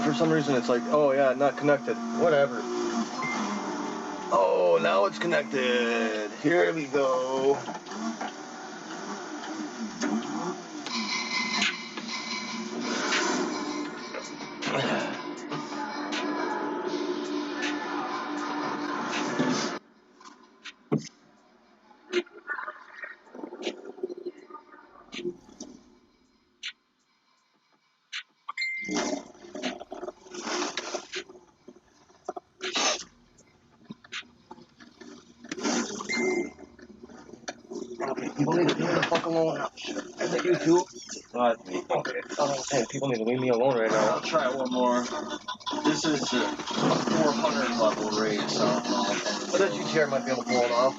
For some reason, it's like, oh yeah, not connected. Whatever. Oh, now it's connected. Here we go. People need to leave me the fuck alone. Is it you too? What? Okay. Oh, man, people need to leave me alone right now. I'll try one more. This is a 400 level race. I don't know. But that GTR might be able to pull it off.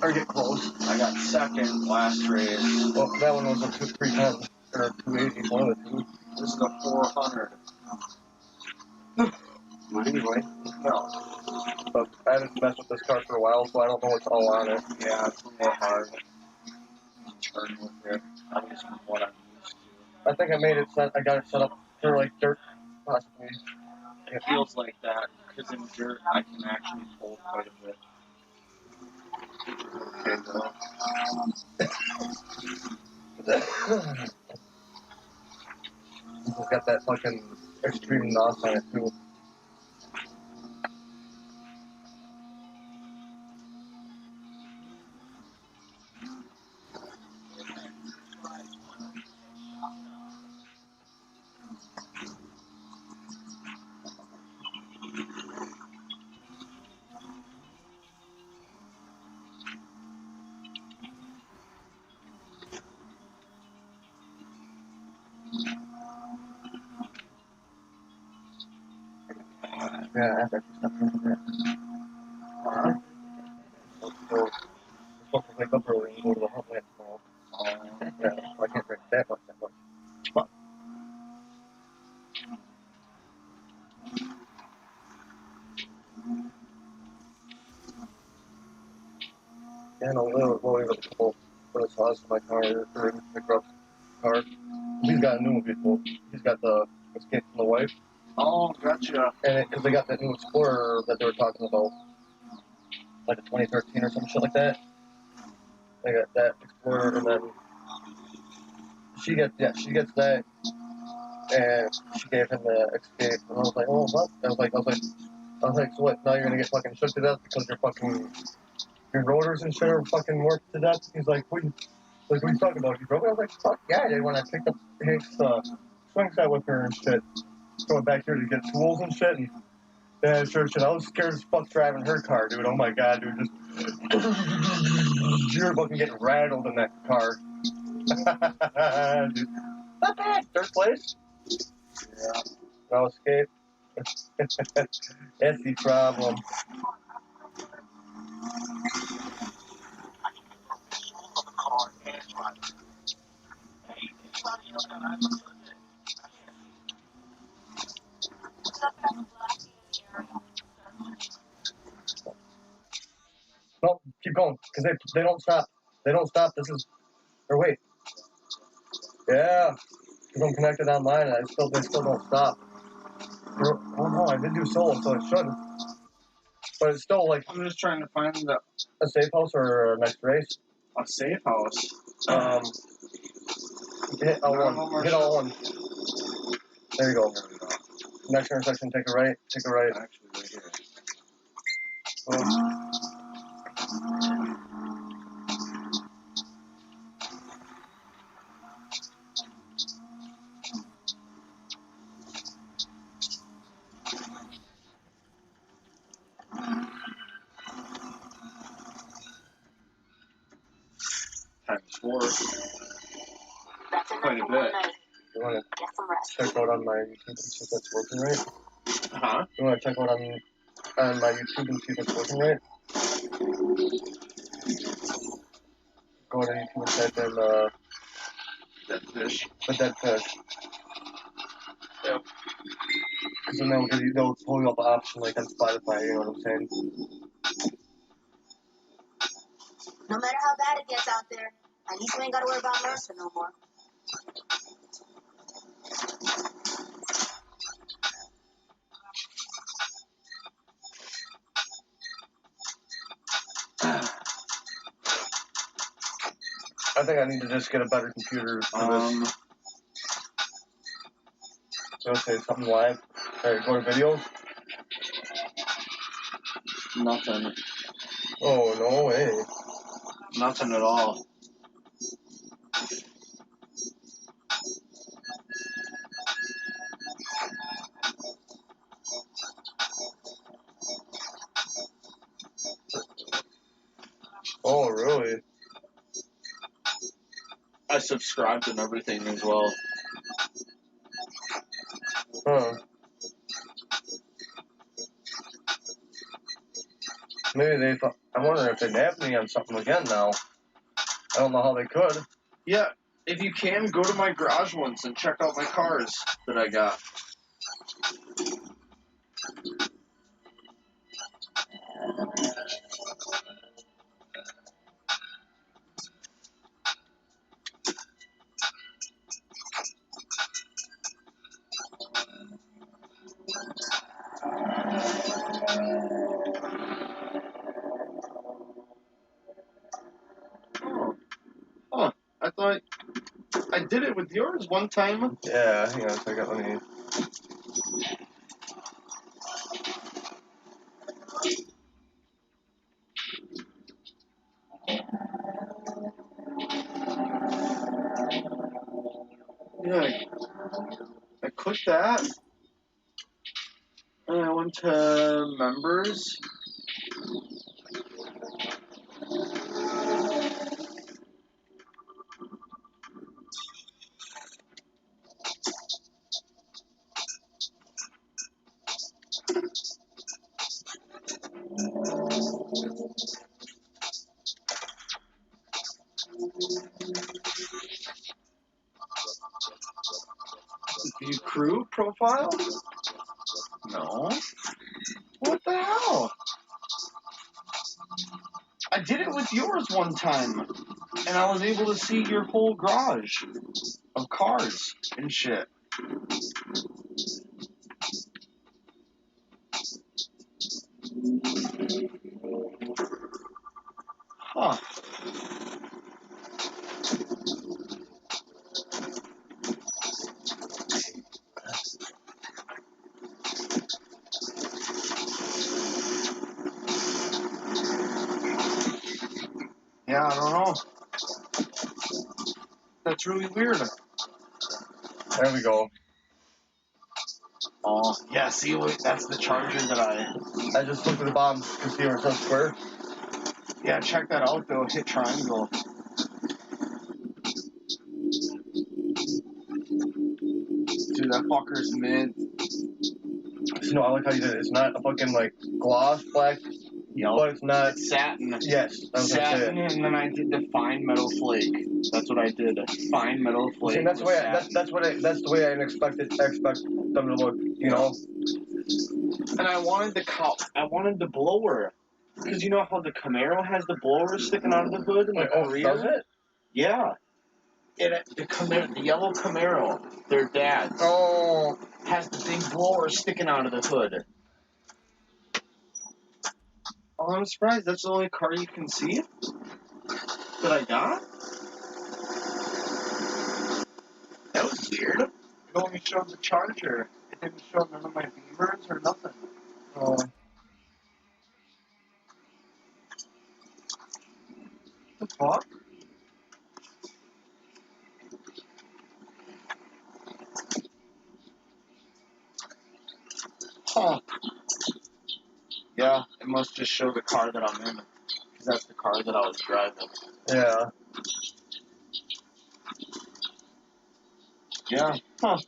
Or get close. I got second last race. Well, that one was a 310 or 280, one of the two. This is a 400. Anyway, No. but I haven't messed with this car for a while, so I don't know what's all on it. Yeah, it's a little hard to turn with it. At least from what I'm used to. I think I made it set. I got it set up for like dirt, possibly. It feels like that because in dirt I can actually pull quite a bit. Okay, though. It's got that fucking extreme NOS on it too. Yeah, I have extra stuff in there. So, we're supposed to wake up early and go to the Huntland tomorrow. Yeah, so I can't drink that much. But, yeah, no, we'll even go for the sauce in my car or in my truck's car. He's got a new vehicle. He's got the Escape from the Wife. Oh, gotcha. And because they got that new Explorer that they were talking about, like a 2013 or some shit like that. They got that Explorer, and then she gets that, and she gave him the Escape, and I was like, oh what? I was like, so what? Now you're gonna get fucking shook to death because your rotors and shit are fucking worked to death. He's like, what are you talking about? You broke it? I was like, fuck yeah, I did when I picked up his swing set with her and shit. Going back here to get tools and shit, and yeah, sure shit. I was scared as fuck driving her car, dude. Oh my god, dude, just you're fucking getting rattled in that car. Dude. Not bad. Third place. Yeah. No Escape. That's the problem. No, keep going, because they don't stop. They don't stop. This is, or wait. Yeah, because I'm connected online, and they still don't stop. Oh no, I did do solo, so it shouldn't. But it's still like I'm just trying to find a safe house or a next race. a safe house. Hit L1. Hit L1. There you go. Next intersection, take a right. Take a right. Actually, right here. Times 4. That's quite a bit. You want to check out on my YouTube and see if that's working right? Huh? You want to check out on my YouTube and see if it's working right? Go to YouTube and type in Dead fish. the dead fish. Yep. Because then they'll pull you up an option like on Spotify, you know what I'm saying? No matter how bad it gets out there, at least we ain't gotta worry about Mercer no more. think I need to just get a better computer for this. Go say something live. Alright, go to videos. Nothing. Oh, no way. Nothing at all. Oh, really? I subscribed and everything as well. Huh. Maybe they thought, I wonder if they nabbed me on something again now. I don't know how they could. Yeah, if you can, go to my garage once and check out my cars that I got. Oh, I thought I did it with yours one time. Yeah, hang on a second, let me... Yeah, I clicked that. And I went to members. View crew profile? No. What the hell? I did it with yours one time, and I was able to see your whole garage of cars and shit. Huh. Yeah, I don't know. That's really weird. There we go. Oh, yeah, see, wait, that's the charger that I just looked at the bottom to see where it says square. Yeah, check that out, though. Hit triangle. Dude, that fucker's mint. No, I like how you did it. It's not a fucking, like, gloss black, but it's not... It's satin. Yes, I was gonna say Satin, it. and then I did the fine metal flake. That's what I did. Fine metal flake. See, that's the way satin. that's the way I expect them to look, you know. And I wanted the blower, because you know how the Camaro has the blower sticking out of the hood in the rear. Does it? Yeah. The yellow Camaro, their dad's, has the big blower sticking out of the hood. Oh, I'm surprised. That's the only car you can see that I got? That was weird. It only showed the Charger. It didn't show none of my Beamers or nothing. Oh. What the fuck? Huh. Yeah, it must just show the car that I'm in. Because that's the car that I was driving. Yeah. Yeah. Huh.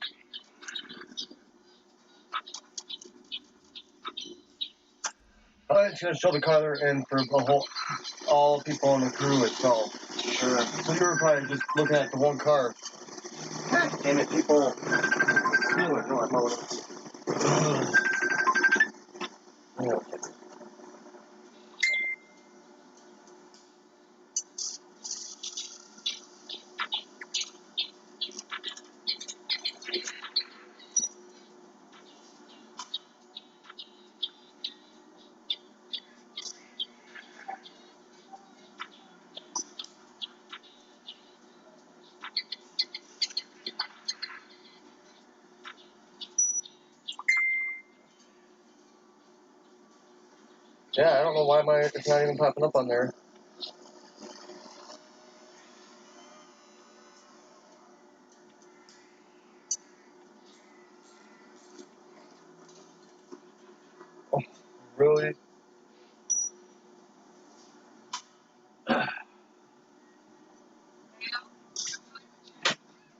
It's gonna show the color and for the whole, all people on the crew itself. Sure. So you were probably just looking at the one car. Damn it, people. Yeah, I don't know why it's not even popping up on there. Oh, really?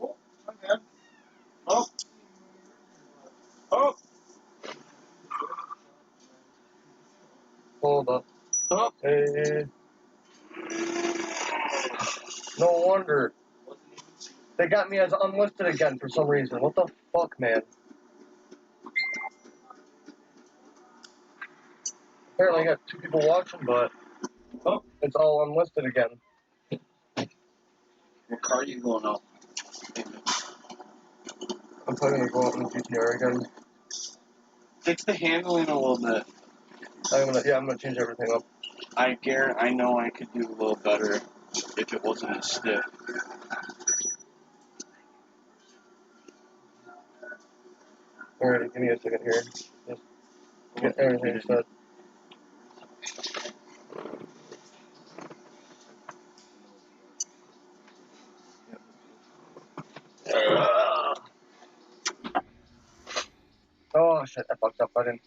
Oh, okay. Oh. Oh. Hold up. Oh. Hey. No wonder. They got me as unlisted again for some reason. What the fuck, man? Apparently I got 2 people watching, but it's all unlisted again. What car are you going up? I'm probably gonna go out in the GTR again. Fix the handling a little bit. I'm gonna change everything up. I know I could do a little better if it wasn't as stiff. Alright, give me a second here. Just get everything set. Oh shit, I fucked up. I didn't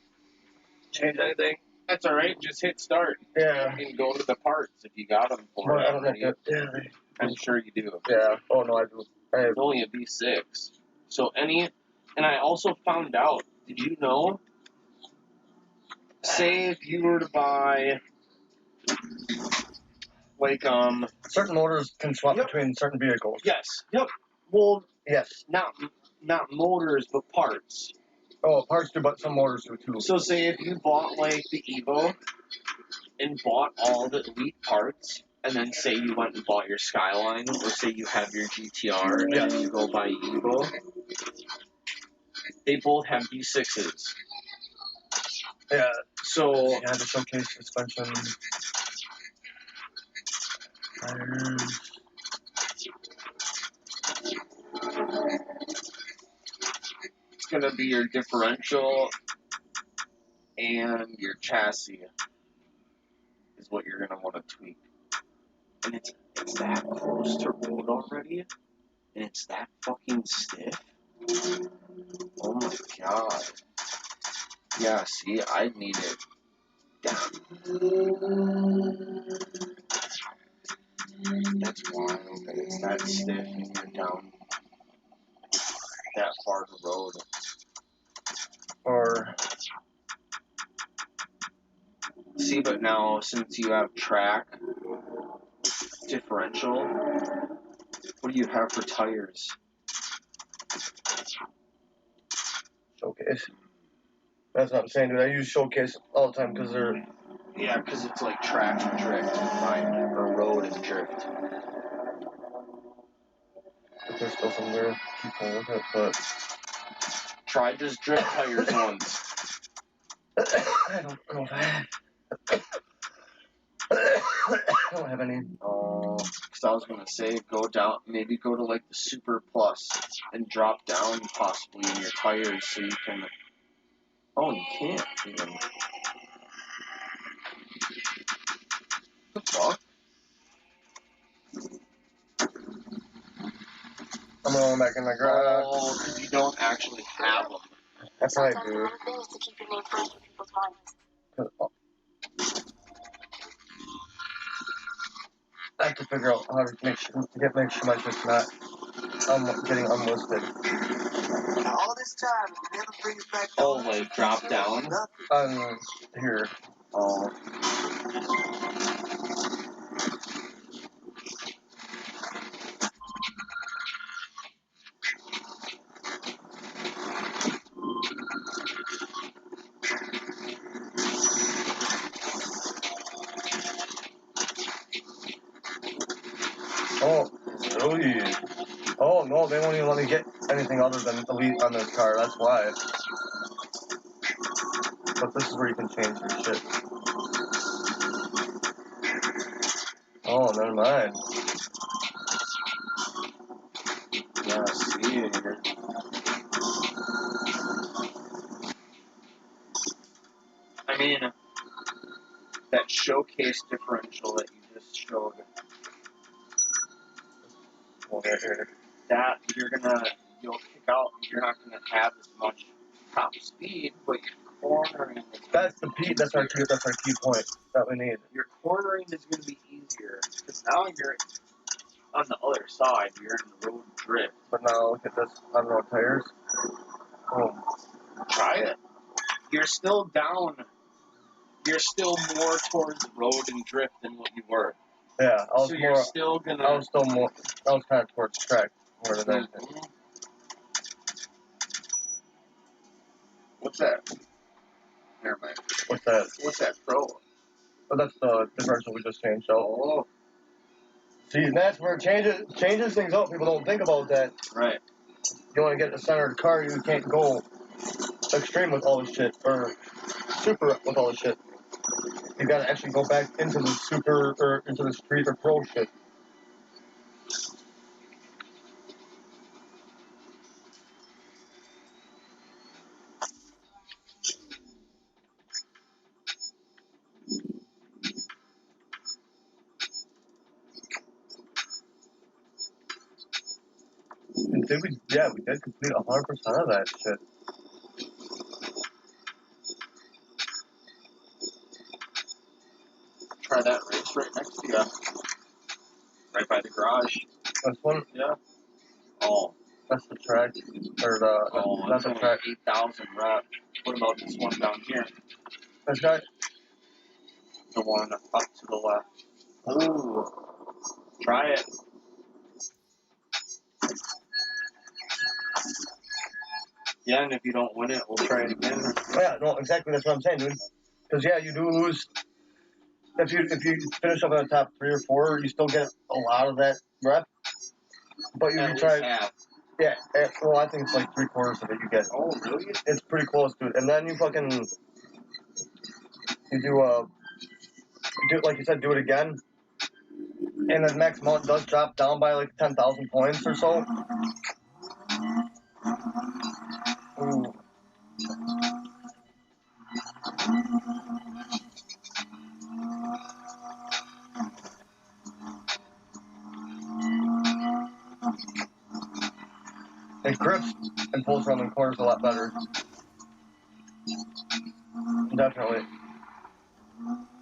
change anything. That's alright, just hit start. Yeah. You can go to the parts if you got them for But it I don't know already. if that, I'm sure you do. yeah. Oh no, I do. It's only a V6. So and I also found out, did you know, say if you were to buy, like, certain motors can swap between certain vehicles. yes, yep, well, Yes. not motors, but parts. Oh, parts do, but some motors do too. So say if you bought, like, the Evo, and bought all the Elite parts, and then say you went and bought your Skyline, or say you have your GTR, and you go buy Evo, they both have V6s. Yeah. So, Yeah, the showcase suspension. Tires. it's going to be your differential and your chassis is what you're going to want to tweak. And it's that close to road already, and it's that fucking stiff. Oh my god. Yeah, see, I need it down. That's wild that it's that stiff and you're down that far the road. Or see, but now since you have track differential, what do you have for tires? showcase. That's what I'm saying, dude. I use showcase all the time because they're. Yeah, because it's like track and drift combined, or road and drift. But there's still some weird people with it, but. Try just drift tires once. I don't know if I don't have any. Oh, because I was going to say, maybe go to like the Super Plus and drop down possibly in your tires so you can. Oh, you can't even. What the fuck? I'm going back in my garage. Oh, because you don't actually have them. That's how I Sometimes do. the main thing is to keep your name fresh in people's minds. I have to figure out how to make sure my shit's not getting unlisted. All this time, it never brings back. Oh, like drop down? Here. Oh. Oh, really? Oh, no, they won't even let me get anything other than Elite on this car. That's why. But this is where you can change your shit. Oh, never mind. Yeah, see it here. I mean, showcase differential that you just showed, Over here. that you'll kick out, you're not gonna have as much top speed, but your cornering is That's our key point that we need. your cornering is gonna be easier because now you're on the other side. You're in road drift. But now look at this on road tires. Boom. Try it. You're still down. You're still more towards road and drift than what you were. Yeah, I was So you're still gonna. I was kind of towards track more than anything. What's that? Never mind. What's that? What's that pro? Oh, that's the differential we just changed out. Oh, See, that's where it changes things up. People don't think about that. right. You want to get the center of the car, you can't go extreme with all this shit, or super with all this shit. You gotta actually go back into the super, or into the street or pro shit. And we did complete 100% of that shit. Try that race right next to you. Right by the garage. That's one. Yeah. Oh. That's the track, or That's not the track. 8,000 rep. What about this one down here? That's not. The one up to the left. Ooh. Try it. Yeah, and if you don't win it, we'll try it again. Yeah, no, exactly. That's what I'm saying, dude. Because yeah, you do lose. If you finish up in the top 3 or 4, you still get a lot of that rep. But you try. Yeah, well, I think it's like 3/4 of it you get. Oh, really? It's pretty close to it. And then you do like you said, do it again. And then max amount does drop down by like 10,000 points or so. Ooh. It grips and pulls around the corners a lot better. Definitely.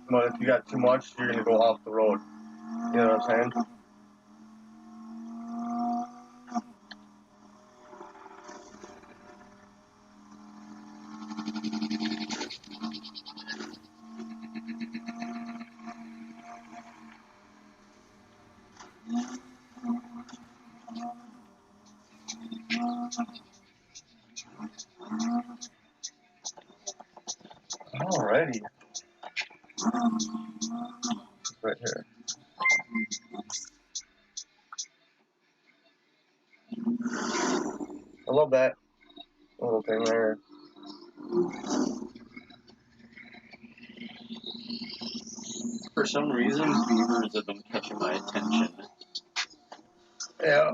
But if you got too much, you're gonna go off the road. You know what I'm saying? Alrighty. Right here. I love that little thing there. For some reason, beavers have been catching my attention. Yeah,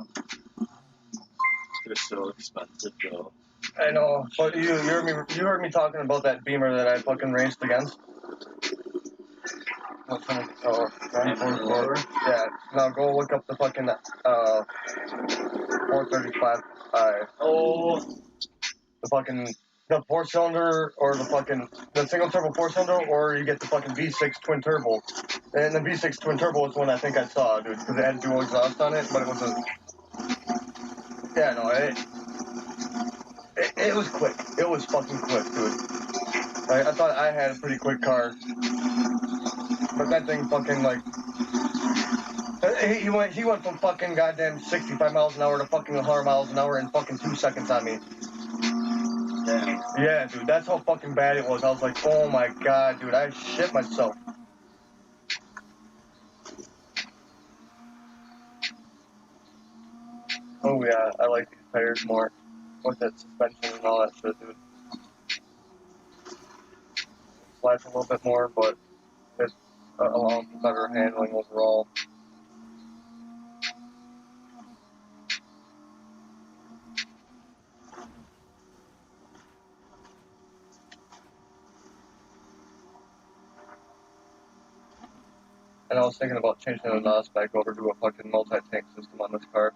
They're so expensive, though. I know. But you heard me talking about that Beamer that I fucking raced against. What's on 944? Yeah. Now go look up the fucking 435. Oh. The 4-cylinder or the single turbo 4-cylinder, or you get the fucking V6 twin turbo. And the V6 twin turbo was one I think I saw, dude, because it had dual exhaust on it, but it was it was quick. It was fucking quick, dude. I thought I had a pretty quick car, but that thing fucking he went from fucking goddamn 65 miles an hour to fucking 100 miles an hour in fucking 2 seconds on me. Damn. Yeah, dude, that's how fucking bad it was. I was like, oh my god, dude, I shit myself. Oh yeah, I like these tires more. With that suspension and all that shit, dude. It slides a little bit more, but it allows for better handling overall. And I was thinking about changing the NOS back over to a fucking multi-tank system on this car.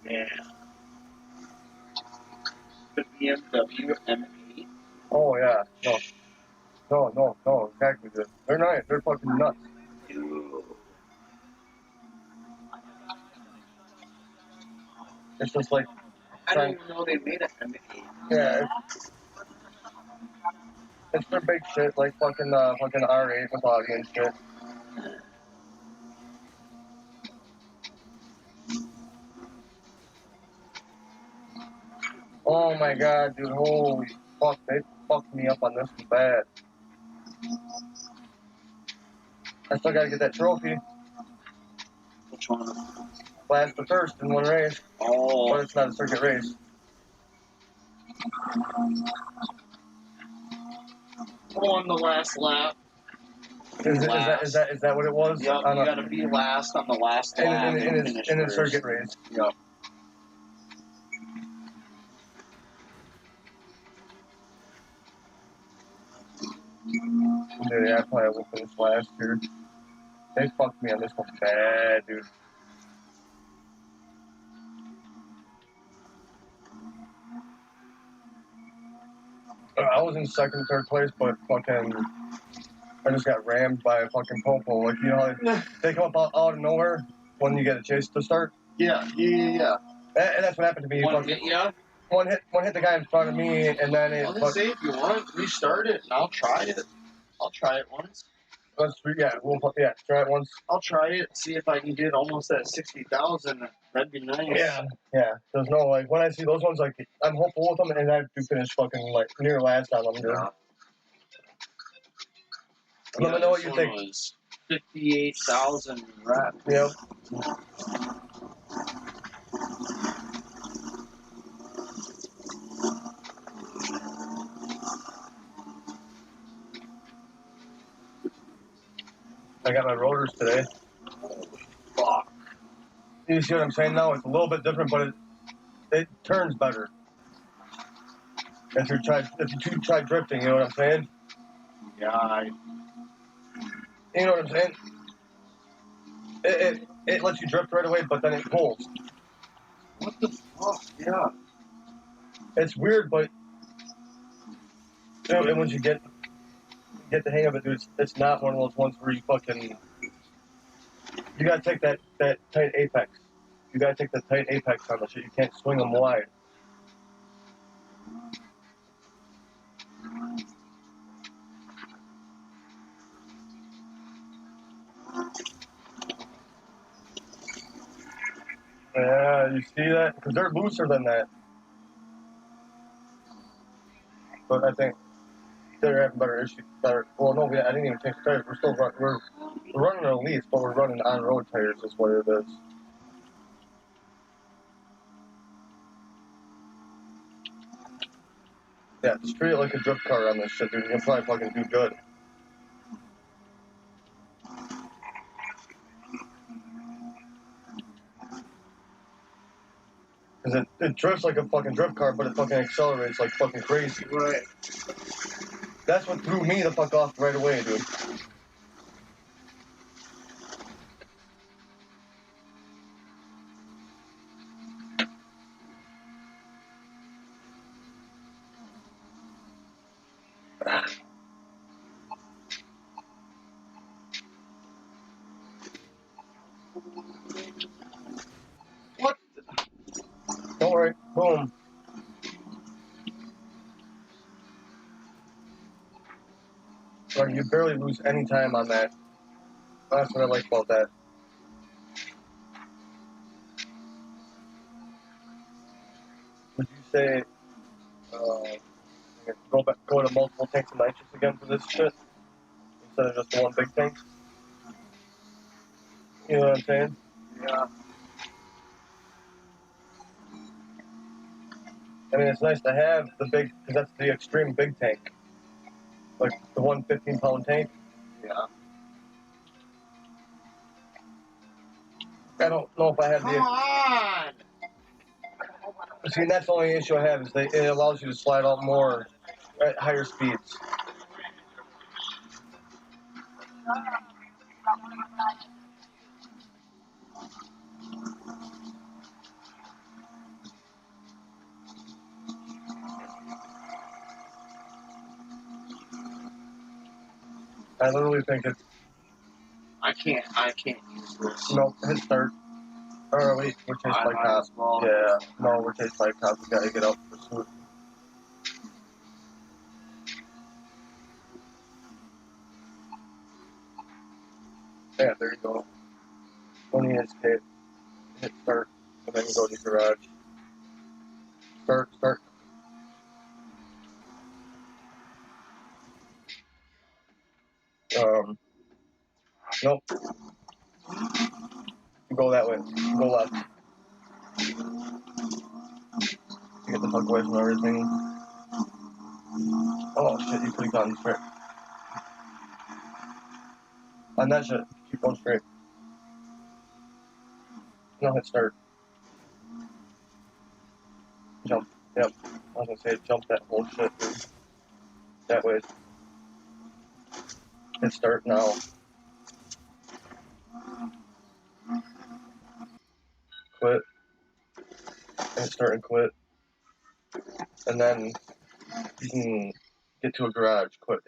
Yeah. The BMW M8. Oh yeah, no, exactly, dude. They're nice. They're fucking nuts. Dude. It's just like, I didn't even know they made an M8. yeah, it's their big shit, like fucking R8 with body and shit. Oh my god, dude, holy fuck, they fucked me up on this one bad. I still gotta get that trophy. Which one? Last but first in one race, but Oh, it's not a circuit race. on the last lap. Is that what it was? Yep, you gotta be last on the last lap and finish in a first. circuit race. Yep. Dude, yeah, I probably will finish last here. They fucked me on this one bad, dude. I was in second, third place, but fucking, I just got rammed by a fucking popo. Like, you know, they come up out of nowhere when you get a chase to start. Yeah. And that's what happened to me. One Fucking, hit ya? one hit the guy in front of me, and then it. I was gonna say, if you want, restart it, and I'll try it. I'll try it once. Try it once. I'll try it, see if I can get almost at 60,000. That'd be nice. Yeah. There's no, like, when I see those ones, like, I'm hopeful with them, and I do finish fucking, like, near last on them, dude. Yeah. Let me know what you this think. one was 58,000 reps. Yep. I got my rotors today. Fuck. You see what I'm saying now? It's a little bit different, but it turns better. If you try drifting, you know what I'm saying? Yeah, You know what I'm saying? It lets you drift right away, but then it pulls. what the fuck? Yeah. It's weird, but you know, and once you get the hang of it, dude, it's not one of those ones where you gotta take that tight apex. You gotta take the tight apex on the shit. You can't swing them wide. Yeah, you see that? Because they're looser than that. But I think they're having better issues. Well, no, I didn't even change the tires. We're still we're running Elites, but we're running on-road tires is what it is. Yeah, just treat it like a drift car on this shit, dude. You'll probably fucking do good. Because it drifts like a fucking drift car, but it fucking accelerates like fucking crazy. Right. That's what threw me the fuck off right away, dude. What? Don't worry. Boom. Like, you barely lose any time on that. That's what I like about that. Would you say, go to multiple tanks of nitrous again for this shit? Instead of just the one big tank? You know what I'm saying? Yeah. I mean, it's nice to have the big, because that's the extreme big tank. Like, the 115-pound tank. Yeah. I don't know if I have Come the... on! See, and that's the only issue I have is it allows you to slide out more at higher speeds. I literally think it's I can't use this. no hit start. Oh wait, we're chased I by might cops. as well. Yeah, no, we're chased by cops. We gotta get out in pursuit. Yeah, there you go. When you escape, hit start, and then you go to the garage. Start. Nope. You go that way. You go left. You get the fuck away from everything. Oh shit, you could've gone straight. On that shit, keep going straight. No, hit start. Jump. Yep. I was gonna say jump that whole shit, dude. That way. Hit start now. Quit. Hit start and quit. And then you can get to a garage quick.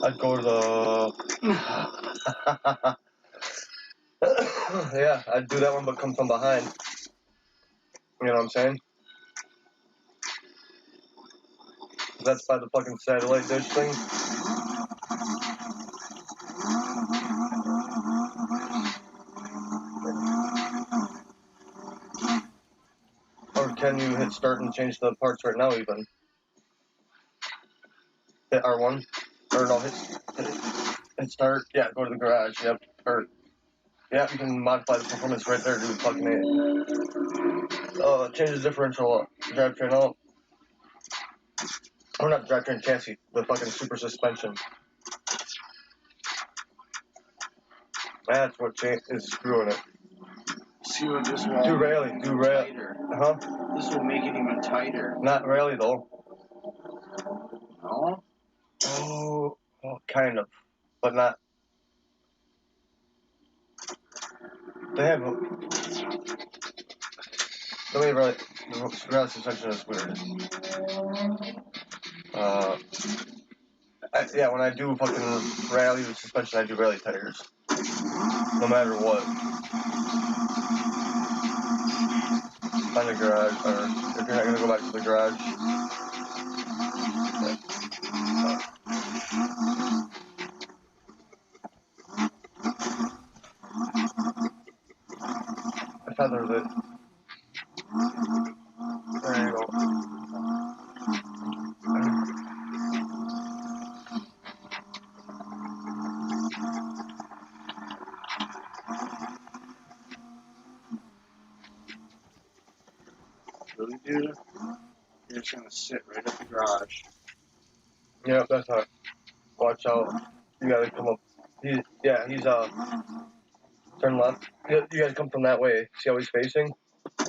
I'd go to the... yeah, I'd do that one, but come from behind. You know what I'm saying? That's by the fucking satellite dish thing. Or can you hit start and change the parts right now even? Hit R1? Or no, hit start. Yeah, go to the garage. Yep. Or, yeah, you can modify the performance right there, dude. Fucking change the differential up. Drivetrain up. Or not drivetrain, chassis. The fucking super suspension. That's what is screwing it. See what this will Do rally. tighter. Huh? This will make it even tighter. Not rally though. No? Oh, well, kind of, but not. They have the way rally, the rally suspension is weird. Yeah, when I do fucking rally with suspension, I do rally tires. No matter what. Find the garage, or if you're not gonna go back to the garage. I feathered it. There you go. Really, dude? You're just gonna sit right at the garage. Yep, that's how. Watch out. You gotta come up. He's turn left. You gotta come from that way. See how he's facing?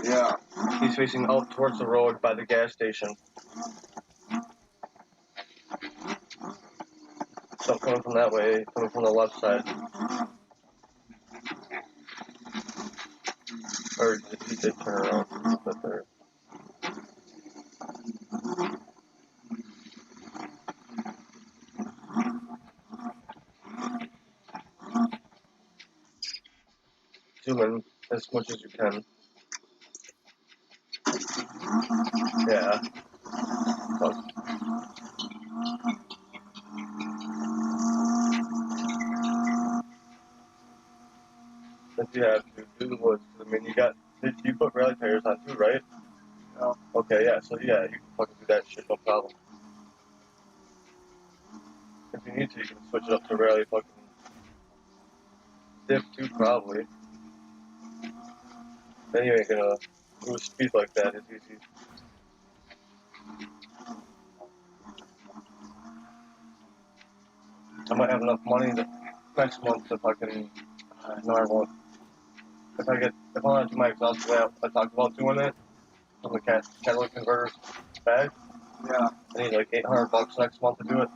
Yeah. He's facing out towards the road by the gas station. So coming from that way, coming from the left side. Or he did turn around. But there. Zoom in as much as you can. Yeah. Fuck. If you have to do the woods, I mean, you put rally tires on too, right? Yeah. Okay, yeah, so yeah, you can fucking do that shit, no problem. If you need to, you can switch it up to rally fucking dip too, probably. Then you ain't gonna lose speed like that, it's easy. I might have enough money next month if I can. No, I won't. If I get if I want to do my exhaust the way I talked about doing it, from the catalytic converter bag, Yeah. I need like $800 next month to do it.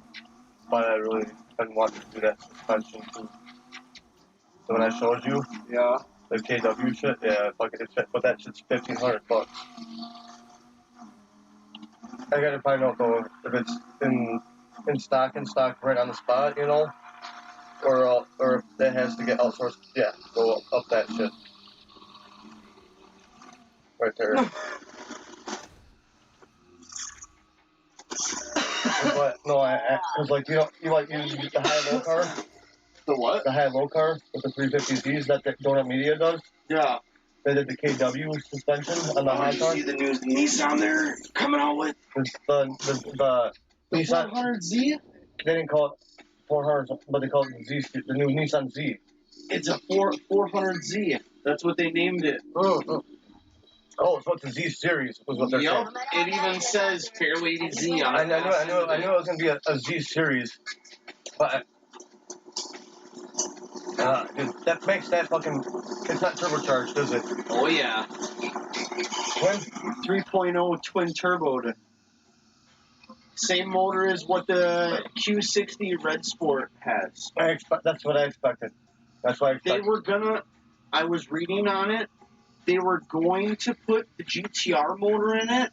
But I really been wanting to do that suspension too. So when I showed you Yeah. the KW shit, yeah, fuck it, but that shit's $1,500. I gotta find out though if it's in stock right on the spot, you know, or if that has to get outsourced. Yeah, go up that shit right there. But no, I cause like you use the high-low car. The what? The high-low car with the 350Zs that the Donut Media does. Yeah. They did the KW suspension on the high Did you car. see the new Nissan they're coming out with? The Nissan 400Z? They didn't call it 400, but they called it the Z, the new Nissan Z. It's a 400Z. That's what they named it. Oh, so it's a Z series was what they're saying. Yup. It even says Fairlady Z on it. I knew it was gonna be a Z series, but dude, that makes that fucking. It's not turbocharged, is it? Oh yeah. Twin? 3.0 twin turboed. Same motor as what the Q60 Red Sport has. That's what I expected. That's what I expected. They were gonna. I was reading on it. They were going to put the GTR motor in it,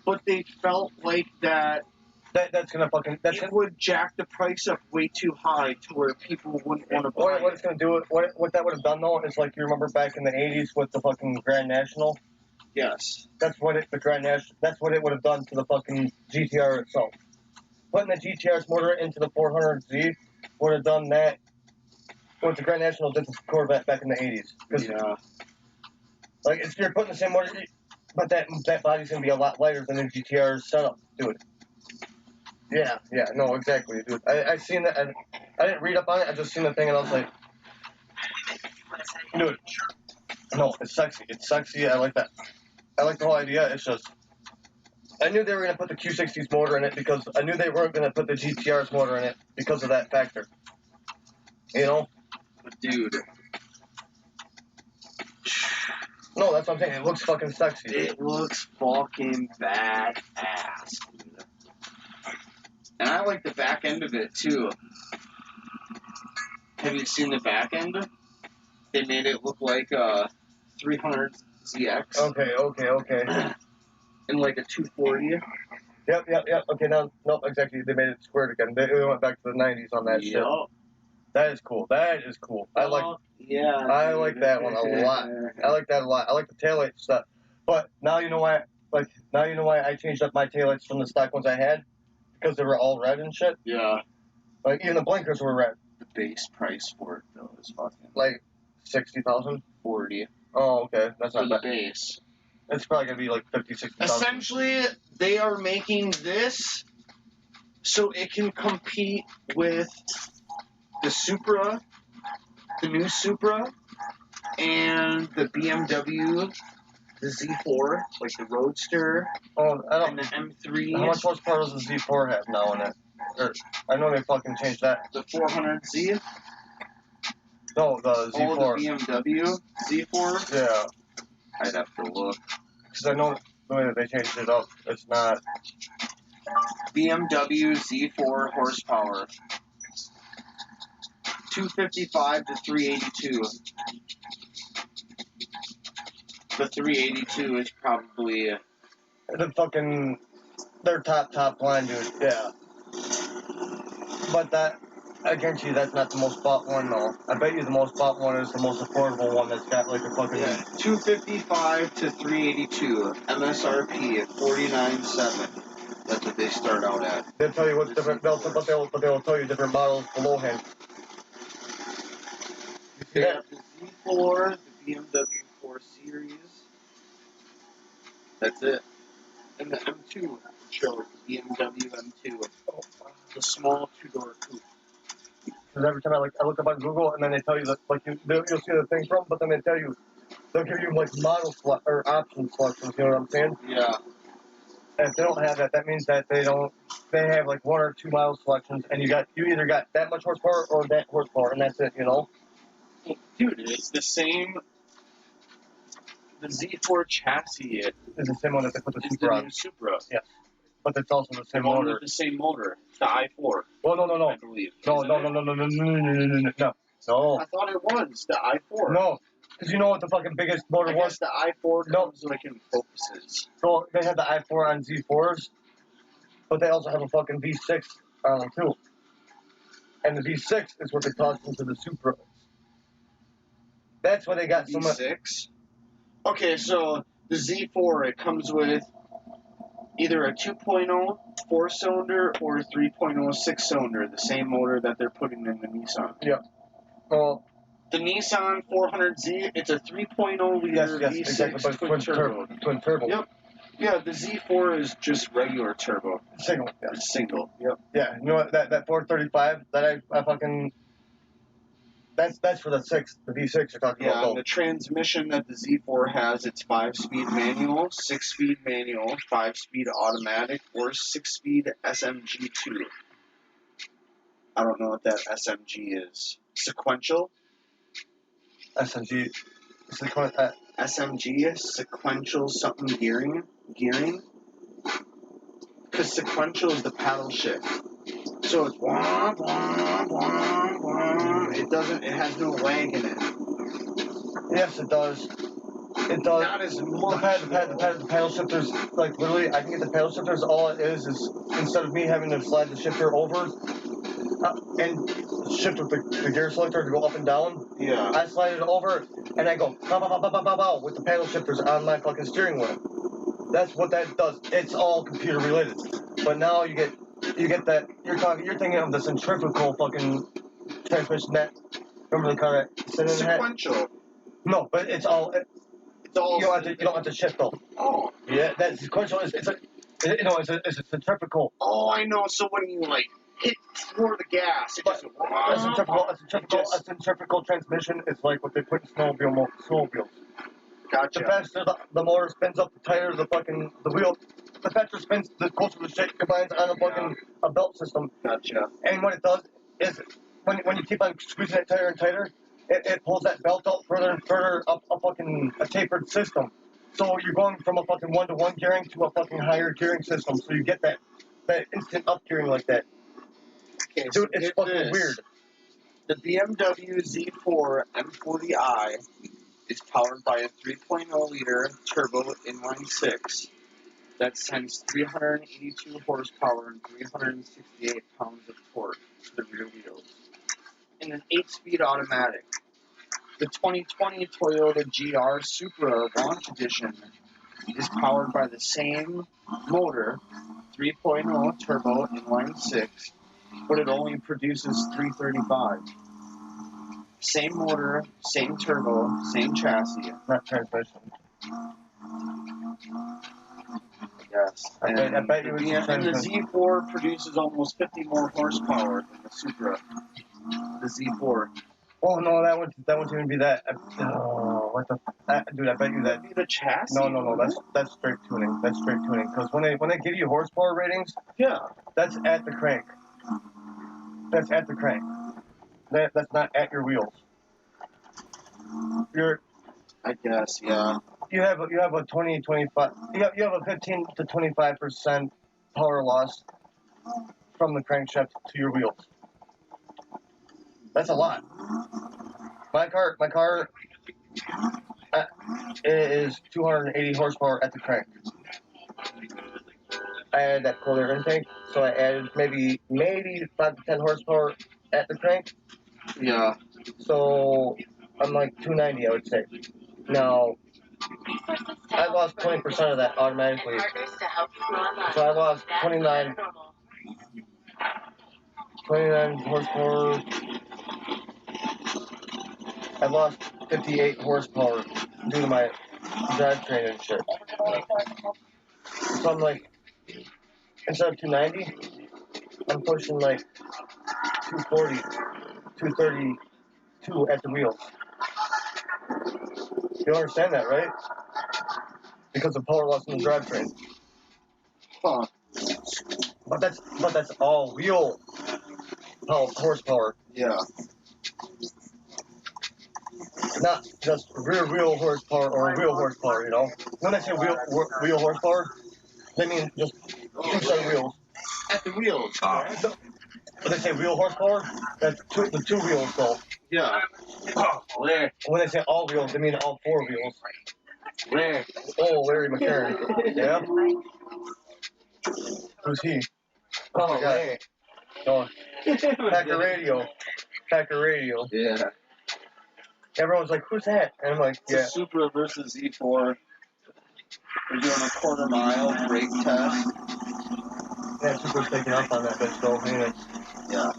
but they felt like that That's gonna fucking. it would jack the price up way too high to where people wouldn't want to buy What it's gonna do? What that would have done though is like you remember back in the '80s with the fucking Grand National. Yes. That's what it would have done to the fucking GTR itself. Putting the GTR's motor into the 400Z would have done that. What the Grand National did to the Corvette back in the '80s. Yeah. Like if you're putting the same motor, but that body's gonna be a lot lighter than the GTR's setup, dude. Yeah, no, exactly, dude. I seen that. I didn't read up on it. I just seen the thing and I was like, dude. No, it's sexy. It's sexy. I like that. I like the whole idea. It's just. I knew they were going to put the Q60's motor in it because I knew they weren't going to put the GTR's motor in it because of that factor. You know? But dude. No, that's what I'm saying. It looks fucking sexy. It looks fucking badass, dude. And I like the back end of it too. Have you seen the back end? They made it look like a 300ZX. Okay. And like a 240. Yep. Okay, nope, exactly. They made it squared again. They went back to the 90s on that shit. That is cool. I like that one a lot. I like that a lot. I like the taillight stuff. But now you know why I changed up my taillights from the stock ones I had? Because they were all red and shit. Yeah. Like even the blinkers were red. The base price for it though is fucking like 60,000. 40. Oh, okay, that's For not the bad. base. It's probably gonna be like 50, 60,000. Essentially, they are making this so it can compete with the Supra, the new Supra, and the BMW, the Z4, like the Roadster, Oh, and the M3. How much horsepower does the Z4 have now in it? I know they fucking changed that. The 400Z? No, the Z4. Oh, the BMW Z4? Yeah. I'd have to look. Because I know the way that they changed it up, it's not. BMW Z4 horsepower. 255 to 382. The 382 is probably The fucking. They're top line, dude. Yeah. But I guarantee you that's not the most bought one, though. I bet you the most bought one is the most affordable one that's got like a fucking. Yeah, 255 to 382. MSRP at 49.7. That's what they start out at. They'll tell you what's different. They'll tell you different models below-hand. They have the Z4, the BMW 4 Series. That's it. And the M2 shows the BMW M2. The small two-door coupe. Because every time I look up on Google and then they tell you that you'll see the thing from, but then they'll give you like model or option selections. You know what I'm saying? Yeah. And if they don't have that, that means that they have like 1 or 2 model selections, and you either got that much horsepower or that horsepower, and that's it. You know? Dude, it's the same the Z4 chassis Is the same one that they put the is Supra the on. new Supra. Yes. But it's also the The same one motor. with the same motor. It's the i4, Oh, no. I believe. No. Isn't it? No. I thought it was the i4. No. Because you know what the fucking biggest motor I was? guess the i4 comes like in focuses. So they have the i4 on Z4s, but they also have a fucking V6 on them too. And the V6 is what they tossed into the Supra. That's why they got so much. V6. Okay, so the Z4, it comes with either a 2.0 4-cylinder or a 3.0 6-cylinder, the same motor that they're putting in the Nissan. Well, The Nissan 400Z, it's a 3.0 liter yes, V6 exactly, but twin turbo. Twin turbo. Yep. Yeah, the Z4 is just regular turbo. Single, yes. It's single. Yep. Yeah, you know what? That 435 that I fucking. That's for the the V6 you're talking Yeah, about. and the transmission that the Z4 has, it's 5-speed manual, 6-speed manual, 5-speed automatic, or 6-speed SMG2. I don't know what that SMG is. Sequential? SMG. SMG, sequential something gearing? Because sequential is the paddle shift. So it's wah, wah, wah, wah. It has no lag in it. Yes, it does. It does. Not as much. The paddle shifters, like literally, I can get the paddle shifters. All it is instead of me having to slide the shifter over and shift with the gear selector to go up and down, Yeah. I slide it over and I go bow, bow, bow, bow, bow, bow, bow, with the paddle shifters on my fucking steering wheel. That's what that does. It's all computer related. But now you get that you're thinking of the centrifugal fucking transmission that. Remember the car that sitting in that? Sequential. No, but it's all. It's all. You don't have to shift though. Oh. Yeah, that sequential is it's a centrifugal. Oh, I know. So when you like hit toward the gas, it just. A centrifugal transmission is like what they put in snowmobiles. Gotcha. The faster the motor spins up, the tighter the wheel. The faster it spins, the closer the shit combines on a belt system. Gotcha. And what it does is when you keep on squeezing it tighter and tighter, it pulls that belt out further and further up a tapered system. So you're going from a fucking 1-to-1 gearing to a fucking higher gearing system. So you get that instant up gearing like that. Okay, Dude, so it's fucking weird. The BMW Z4 M40i is powered by a 3.0 liter turbo inline 6 that sends 382 horsepower and 368 pounds of torque to the rear wheels, and an 8-speed automatic. The 2020 Toyota GR Supra Launch Edition is powered by the same motor, 3.0 turbo inline 6, but it only produces 335. Same motor, same turbo, same chassis. Not transmission. Yes. I bet you it's and the Z4 produces almost 50 more horsepower than the Supra. The Z4. Oh no, that wouldn't even be that. What the? Dude, I bet you that. Would be the chassis. No. That's straight tuning. That's straight tuning. Because when they give you horsepower ratings, yeah, that's at the crank. That's at the crank. That's not at your wheels. I guess, yeah. You have a 20, 25. You have a 15 to 25% power loss from the crankshaft to your wheels. That's a lot. My car is 280 horsepower at the crank. I added that cold air intake, so I added maybe 5 to 10 horsepower at the crank. Yeah. So I'm like 290, I would say. Now, I lost 20% of that automatically. So I lost 29 horsepower. I lost 58 horsepower due to my drivetrain and shit. So I'm like, instead of 290, I'm pushing like 240, 232 at the wheels. You understand that, right? Because of power loss in the drivetrain. Huh. But that's all wheel horsepower. Yeah. not just rear wheel horsepower or wheel horsepower, you know. When I say wheel horsepower, they mean just two set of wheels. At the wheels. No, when they say wheel horsepower, that's the two wheels though. Yeah. Where? When they say all wheels, they mean all four wheels. Where? Oh, Larry McCarran. Yeah? Who's he? Oh, forgot. where? Oh, Packer Radio. Packer Radio. Yeah. Everyone's like, who's that? And I'm like, It's yeah. a Supra versus Z4. We're doing a quarter-mile brake test. Yeah, Supra's taking up on that bitch though, ain't it? Yeah.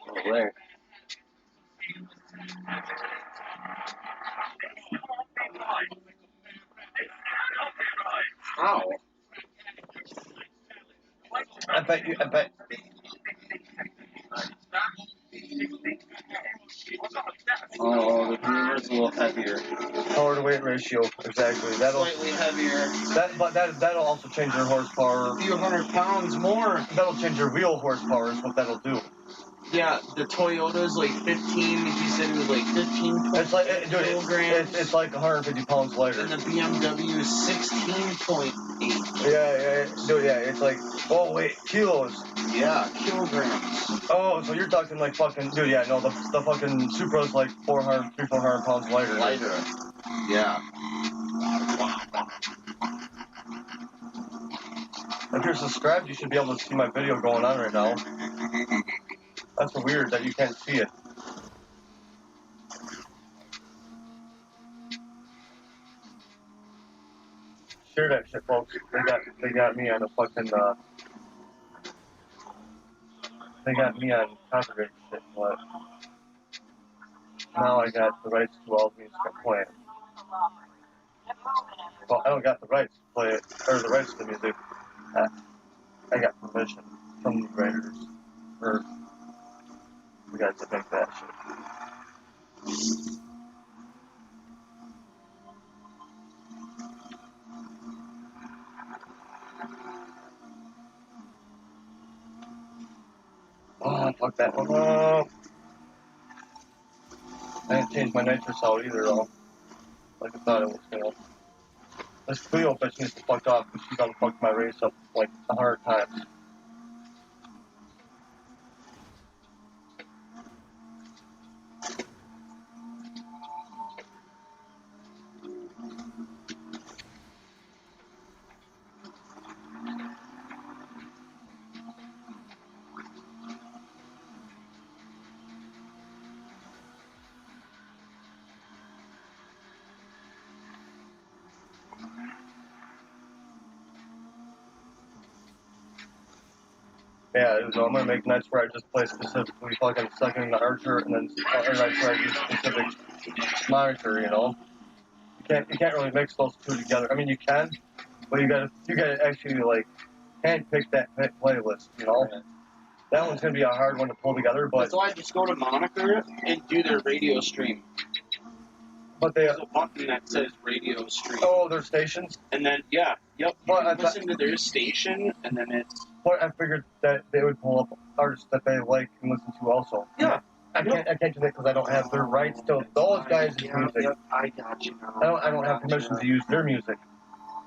Oh, where? How? I bet. Oh, the Beamer's a little heavier. Power to weight ratio, exactly. Slightly heavier. That'll also change your horsepower. A few 100 pounds more. That'll change your wheel horsepower is what that'll do. Yeah, the Toyota's like 15. He said it was like 15 It's like kilograms. it's like 150 pounds lighter. And the BMW is 16.8. Yeah, dude, yeah. It's like, oh wait, kilos. Yeah, kilograms. Oh, so you're talking like fucking, dude. Yeah, no, the fucking Supra's like 400 pounds lighter. Lighter. Yeah. If you're subscribed, you should be able to see my video going on right now. That's weird that you can't see it. Share that shit, folks. They got me on a fucking they got me on copyright shit, but now I got the rights to all the music I'm playing. Well, I don't got the rights to play it, or the rights to the music. I got permission from the writers, or the guys that make that shit. Oh, fuck that one up. I didn't change my nitrous out either, though. Like I thought it was gonna. This Cleo bitch needs to fuck off because she's done fucked my race up like 100 times. Yeah, I'm gonna make nights where I just play specifically fucking second in the Archer, and then other nights where I do specific monitor. You know, you can't really mix those two together. I mean, you can, but you gotta actually like handpick that playlist. You know, that one's gonna be a hard one to pull together. But So I just go to Moniker and do their radio stream. But they There's a button that says radio stream. oh, their stations. And then, yeah, yep. You Well, can listen to their station, and then it's... But I figured that they would pull up artists that they like and listen to also. Yeah. I can't do that because I don't have their rights to those guys' music. Yep, I got you now. I don't have permission to use their music.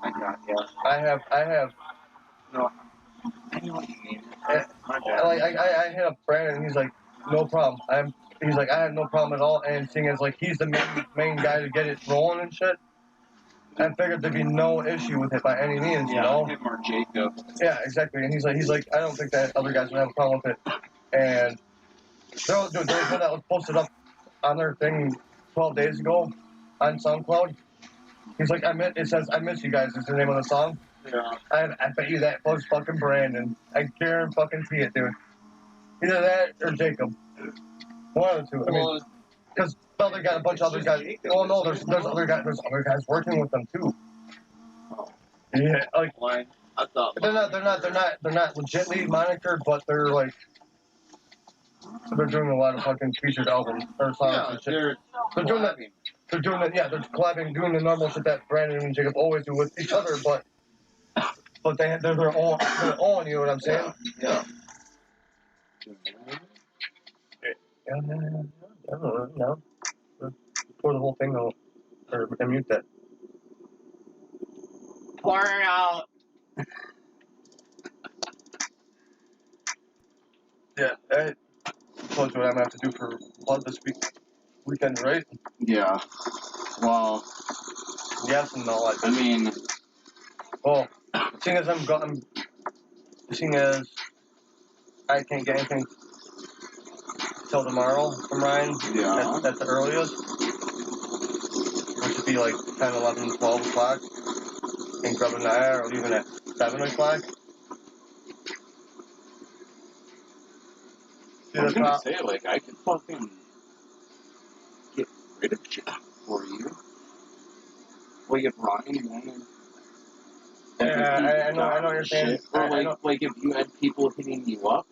I got you. I have. No. I know what you mean. I hit up Brandon and he's like, no problem. He's like, I have no problem at all. And seeing as like he's the main guy to get it rolling and shit, I figured there'd be no issue with it by any means, you know? Him or Jacob. Yeah, exactly. And he's like, I don't think that other guys would have a problem with it. And there was one that was posted up on their thing 12 days ago on SoundCloud. He's like, it says, I miss you guys is the name of the song. Yeah. I bet you that was fucking Brandon. I guarantee it, dude. Either that or Jacob. One of the two. I mean, because they got a bunch of other guys. Oh no, there's other guys working with them too. Oh. Yeah, like Why? I thought they're not legitly monitored, but they're like they're doing a lot of fucking featured albums or songs and shit. They're doing that. They're doing it. Yeah, they're collabing, doing the normal shit that Brandon and Jacob always do with each other, but they're their own. You know what I'm saying? Yeah. Yeah, no. Pour the whole thing out. Or mute that. Pour it out. Yeah, I told you what I'm gonna have to do for blood this weekend, right? Yeah. Well, Yes and no. I mean, Well, seeing as seeing as I can't get anything till tomorrow from Ryan, yeah. at the earliest, which would be like 10, 11, 12 o'clock, and grab an hour, or even at 7 o'clock. I was gonna say, like, I could fucking get rid of Jack for you. Like, if Ryan wanted. Yeah, I know what you're saying. Or, I know. like, if you had people hitting you up.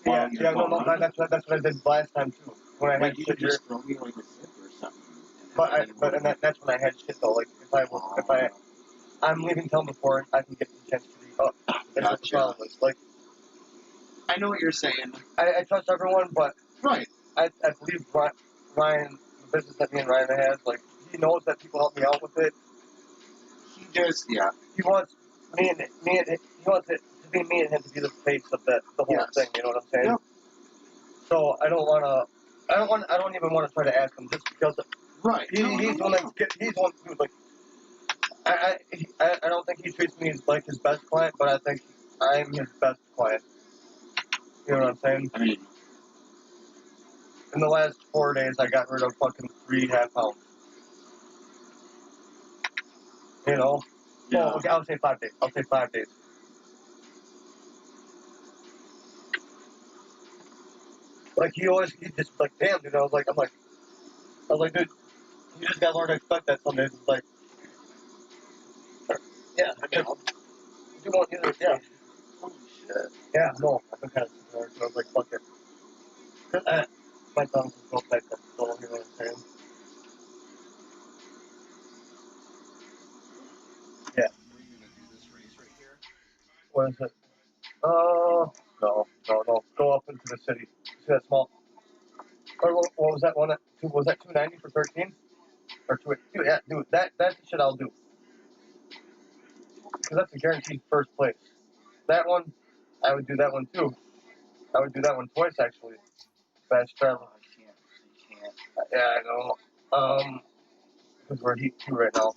Yeah, no, that's what I did last time too. When I had you shit could just throw me like a zip or something. that's when I had shit though. Like I'm leaving town before I can get the chance to be up. That's what the problem is. Like, I know what you're saying. I trust everyone, but Right. I believe Ryan, the business that me and Ryan has, like, he knows that people help me out with it. He just, yeah. He wants he wants it to be me and him to be the face of the whole thing. You know what I'm saying? Yep. So I don't even want to try to ask him just because. Right. He's the one he's the one who's like. I don't think he treats me as like his best client, but I think I'm his best client. You know what I'm saying? I mean, in the last 4 days, I got rid of fucking 3.5 pounds. You know? yeah. Well, okay, I'll say 5 days. I'll say 5 days. Like, he just like, damn, dude. I was like, dude, you just gotta learn to expect that some days. It's like, yeah, I mean, you won't either, yeah. holy shit. Yeah, no, I've been kind of sitting there, so I was like, fuck it. My tongue just goes back to soul, you know what I'm saying? Yeah. Are you gonna do this race right here? What is it? No. Go up into the city. See that small? Or what was that one? Was that 290 for 13? Or 2? Yeah, dude, that's the shit I'll do. Because that's a guaranteed first place. That one, I would do that one too. I would do that one twice actually. Fast travel. I can't. Yeah, I know. Because we're Heat 2 right now.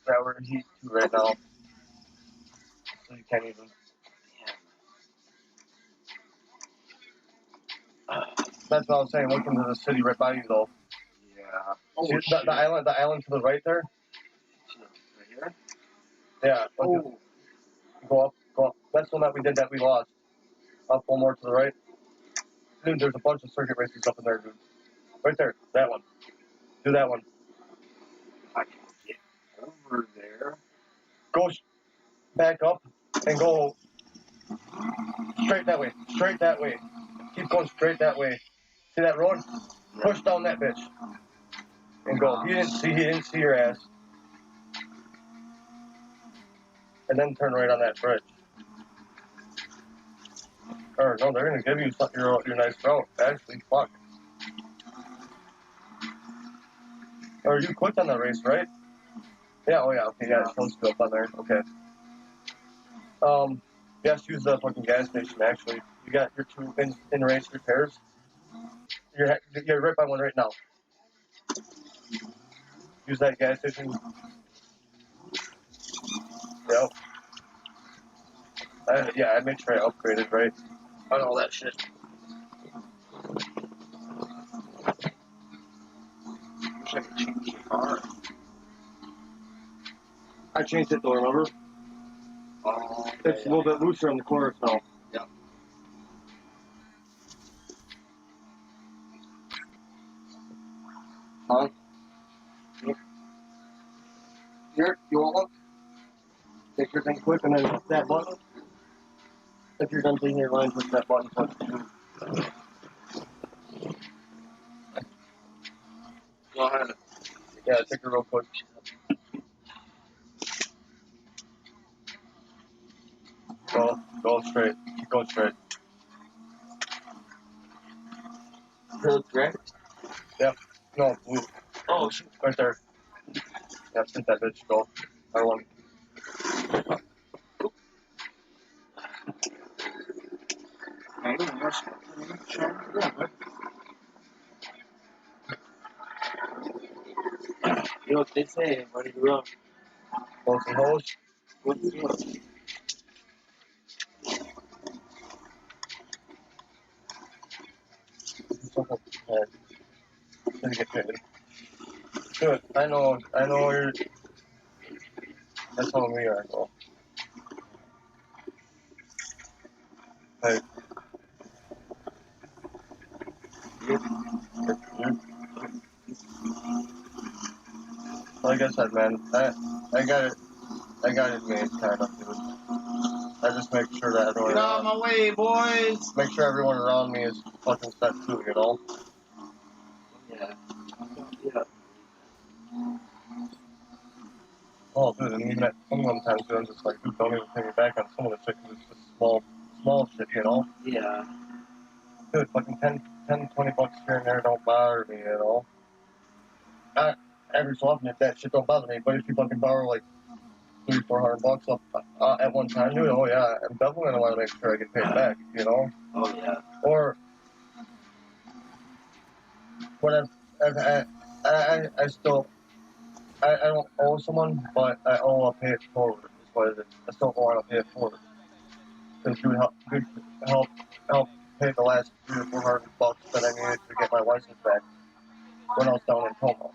Yeah, we're in Heat 2 right now. So you can't even. That's what I was saying. Look into the city right by you, though. Yeah. Oh, see, the island to the right there. Right here. Yeah. Oh. Go up. That's the one that we did that we lost. Up one more to the right. Dude, there's a bunch of circuit races up in there, dude. Right there. That one. Do that one. I can get over there. Go back up and go straight that way. Straight that way. Keep going straight that way. See that road? Push down that bitch. And go. He didn't see your ass. And then turn right on that bridge. Or no, they're gonna give you your nice route. Actually, fuck. Or you clicked on the race, right? Yeah. Oh yeah. Okay. Yeah. It's supposed to go up on there. Okay. Yes. Use the fucking gas station. Actually, you got your 2 in race repairs. You're right by one right now. Use that gas station. Yep. I made sure I upgraded right on all that shit. Wish I could change the car. I changed it though, remember? Oh, It's a little bit looser on the corners now. Yeah. Huh? Here, you want one? Take your thing quick and then hit that button. If you're done cleaning your line, push that button. Go ahead. Yeah, take it real quick. Go straight. Keep going straight. Hill red? No, blue. Oh, shoot. Right there. Yeah, hit that bitch. Go. I want. I don't know. You know what they say, buddy, bro. Close some holes. What's the Didn't get hit. Good. I know you're. That's how we are. So. Hey. Like I said, man, I got it made, kind of, dude. I just make sure that everyone Get out of my way, boys! make sure everyone around me is fucking set too, you know? Yeah. Yeah. Oh, dude, and even at some of them times, dude, I'm just like, dude, don't even pay me back on some of the shit, because it's just small shit, you know? Yeah. Dude, fucking 10, 20 bucks here and there don't bother me, you know? Every so often, if that shit don't bother me, but if you fucking borrow, like, $300-400 up at one time, dude, oh yeah, I'm definitely gonna want to make sure I get paid back, you know? Oh, yeah. Or when I still I don't owe someone, but I owe to pay it forward. Is what it is. I still want to pay it forward because you help pay the last $300-400 that I needed to get my license back when I was down in Toma.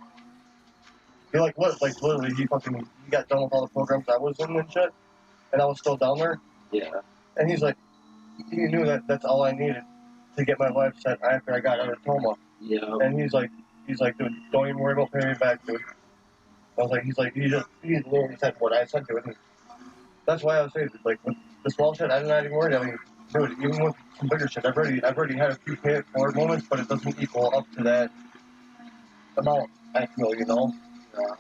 He literally he got done with all the programs I was in and shit, and I was still down there. Yeah. And he's like, he knew that that's all I needed to get my life set after I got out of Toma. Yeah. And he's like, dude, don't even worry about paying me back, dude. I was like, he literally said what I said to him. That's why I was saying, like, with the small shit, I'm not even worried. I mean, dude, even with some bigger shit, I've already had a few pay it forward moments, but it doesn't equal up to that amount, I feel, you know? Yeah.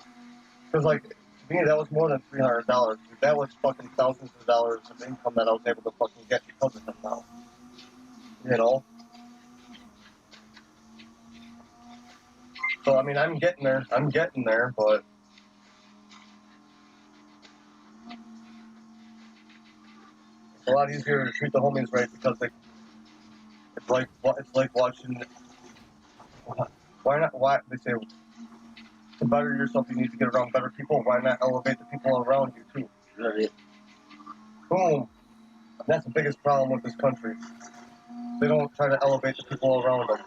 Because, like, to me, that was more than $300. Dude. That was fucking thousands of dollars of income that I was able to fucking get because of them now. You know? So, I mean, I'm getting there, but it's a lot easier to treat the homies right because it's like watching. Why they say to better yourself you need to get around better people. Why not elevate the people around you too? Right. Boom. That's the biggest problem with this country. They don't try to elevate the people around them.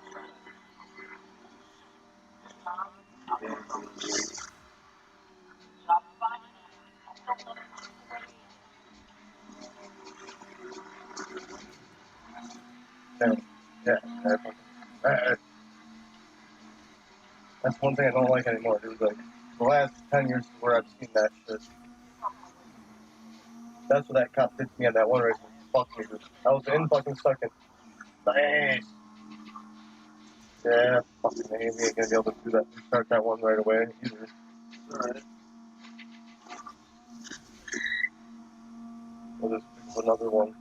Yeah. That's one thing I don't like anymore, dude. Like, the last 10 years is where I've seen that shit. That's what that cop did to me on that one race. Fuck me, dude. I was in fucking second. Nice. Yeah, fucking me. We ain't gonna be able to do that. Start that one right away either. Alright. We'll just pick up another one.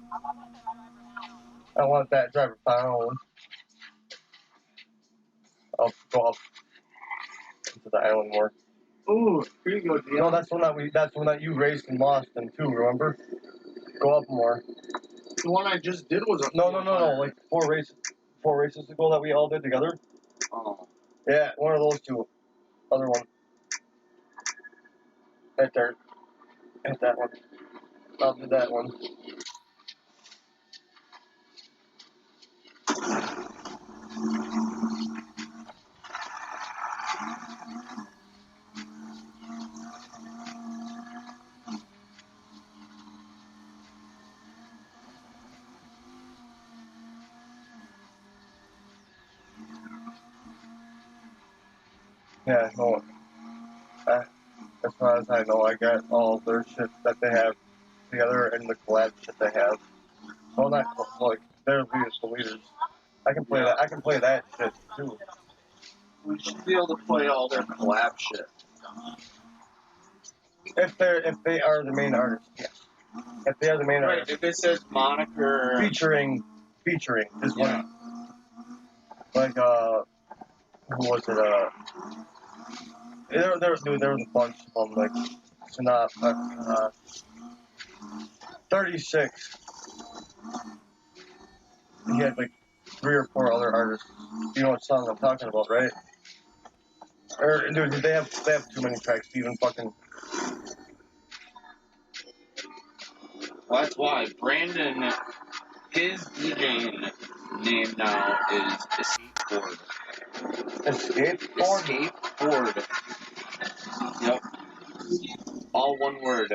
I want that driver pound. I'll go up into the island more. Ooh, here you go, Dion. No, that's one that you raced and lost in too, remember? Go up more. The one I just did was a No, like four races ago that we all did together. Oh. Yeah, one of those two. Other one. Right there. Hit that one. I'll do that one. Yeah, no. As far as I know, I got all their shit that they have together and the collab shit they have. Well, not like they're the leaders. I can play that. I can play that shit too. We should be able to play all their collab shit. If they are the main artists, yes. If they have the main Right, artist. if it says moniker... Featuring is what. Yeah. Like, who was it, there was a bunch of them, like, Synop, 36. He had, like, 3 or 4 other artists. You know what song I'm talking about, right? Or, dude, they have too many tracks to even fucking... Well, that's why. Brandon, his DJing name now is Escapeboard. Escapeboard? Escapeboard. Yep. All one word.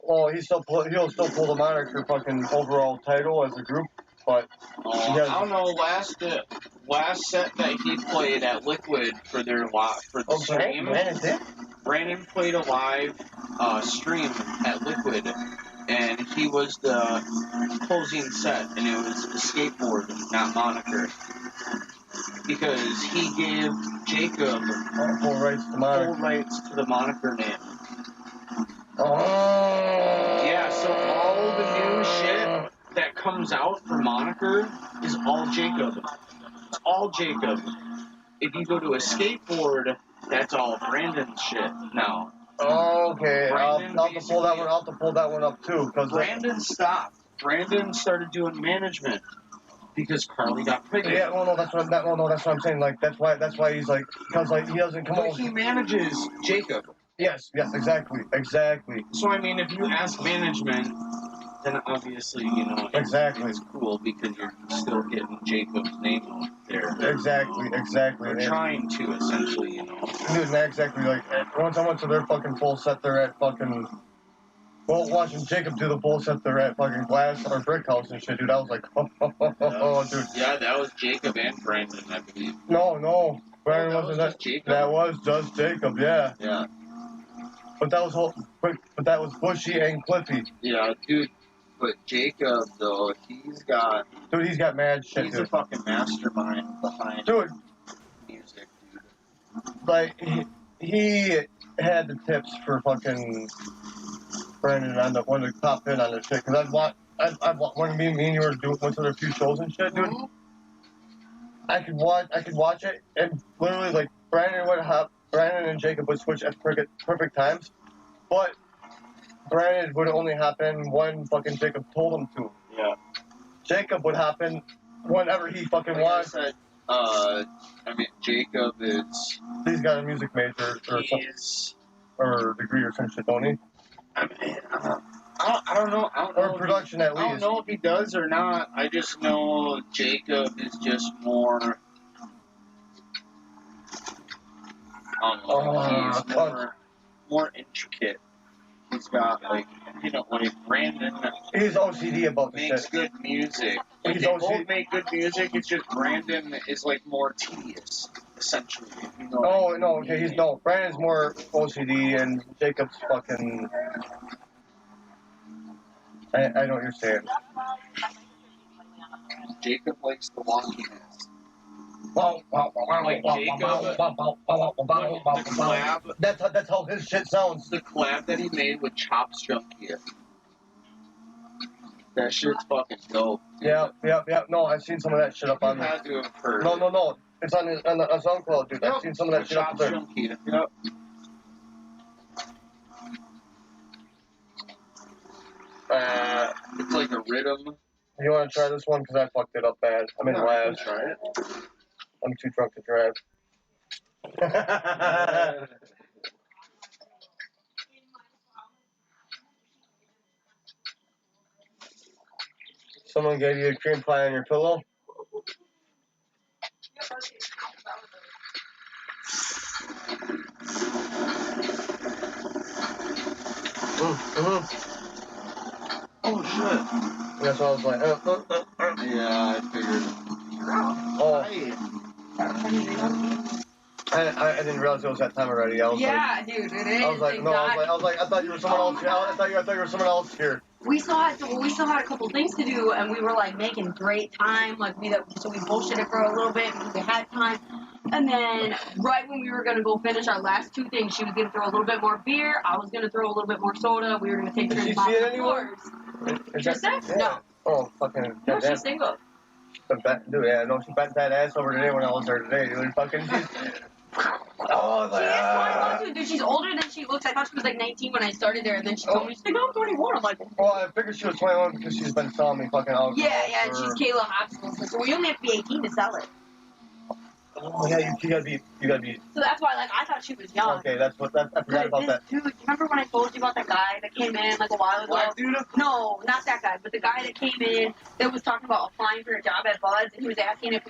Well, he'll still pull the moniker fucking overall title as a group, but... I don't know, last set that he played at Liquid for their stream, Brandon played a live stream at Liquid, and he was the closing set, and it was Escapeboard, not moniker. Because he gave Jacob full rights to the moniker name. Oh. Yeah, so all the new shit that comes out for moniker is all Jacob. It's all Jacob. If you go to a skateboard, that's all Brandon's shit now. Oh, okay. I'll have to pull that one. Up too. Cause Brandon stopped. Brandon started doing management because Carly got pregnant. Yeah, that's what I'm saying. Like that's why he's like, because like he doesn't come. But he manages Jacob. Yes, exactly. So I mean, if you ask management, then obviously exactly it's cool because you're still getting Jacob's name out there. Exactly. They're trying to essentially, Dude, exactly. Like once I went to their fucking full set, they're at fucking. Well, watching Jacob do the full set, they're at fucking Glass or Brick House and shit, dude. I was like, oh, dude. Yeah, that was Jacob and Brandon, I believe. No, Brandon wasn't just Jacob. That was just Jacob, yeah. Yeah. But that was Bushy and Cliffy. Yeah, dude. But Jacob, though, he's got mad shit. He's a fucking mastermind behind music, dude. Like he had the tips for fucking Brandon on the one to pop in on this shit. Cause I'd when me and you went to their few shows and shit, dude. I could watch it and literally like Brandon and Jacob would switch at perfect times, but Brandon would only happen when fucking Jacob told him to. Yeah. Jacob would happen whenever he fucking wants. Jacob is... He's got a music major or something. Or degree or some shit, don't he? I don't know. Or production at least. I don't know if he does or not. I just know Jacob is just more... he's more intricate. He's got, Brandon... He's OCD about the makes shit. good music. They both make good music, it's just Brandon is, more tedious, essentially. Brandon's more OCD and Jacob's fucking... I know what you're saying. Jacob likes the wonkiness. That's how his shit sounds. The collab that he made with Chops Junkie. That shit's fucking dope. Yeah. No, I've seen some of that shit up on there. You had to have heard. No. It's on SoundCloud, dude. I've seen some of that shit up there. Junkie. Yep. It's like a rhythm. You want to try this one? Because I fucked it up bad. I'm in last. Try it. I'm too drunk to drive. Someone gave you a cream pie on your pillow? Oh shit. That's why I was like, Yeah, I figured. Oh. I didn't realize it was that time already. I was dude, it is. I was like, I thought you were someone else here. I thought you were someone else here. We still had a couple things to do, and we were making great time. So we bullshitted for a little bit because we had time. And then right when we were gonna go finish our last two things, she was gonna throw a little bit more beer. I was gonna throw a little bit more soda. We were gonna take Did turns she mopping see it the anywhere? floors. Is Tristan? that- yeah. No. Oh, fucking No, goddamn. she's single. Dude, yeah, no, she bent that ass over today when I was there today, dude. Fucking, she's. Oh, She is 21 like, too, dude. She's older than she looks. I thought she was like 19 when I started there, and then she told me she's like, "Oh, I'm 21." I'm like, well, I figured she was 21 because she's been selling me fucking alcohol. yeah, and for- she's Kayla Hobson. So we only have to be 18 to sell it. Oh, yeah, you gotta be. So that's why, like, I thought she was young. Okay, I forgot about This that. dude, you remember when I told you about that guy that came in like a while ago? Black dude? No, not that guy, but the guy that came in that was talking about applying for a job at Bud's, and he was asking if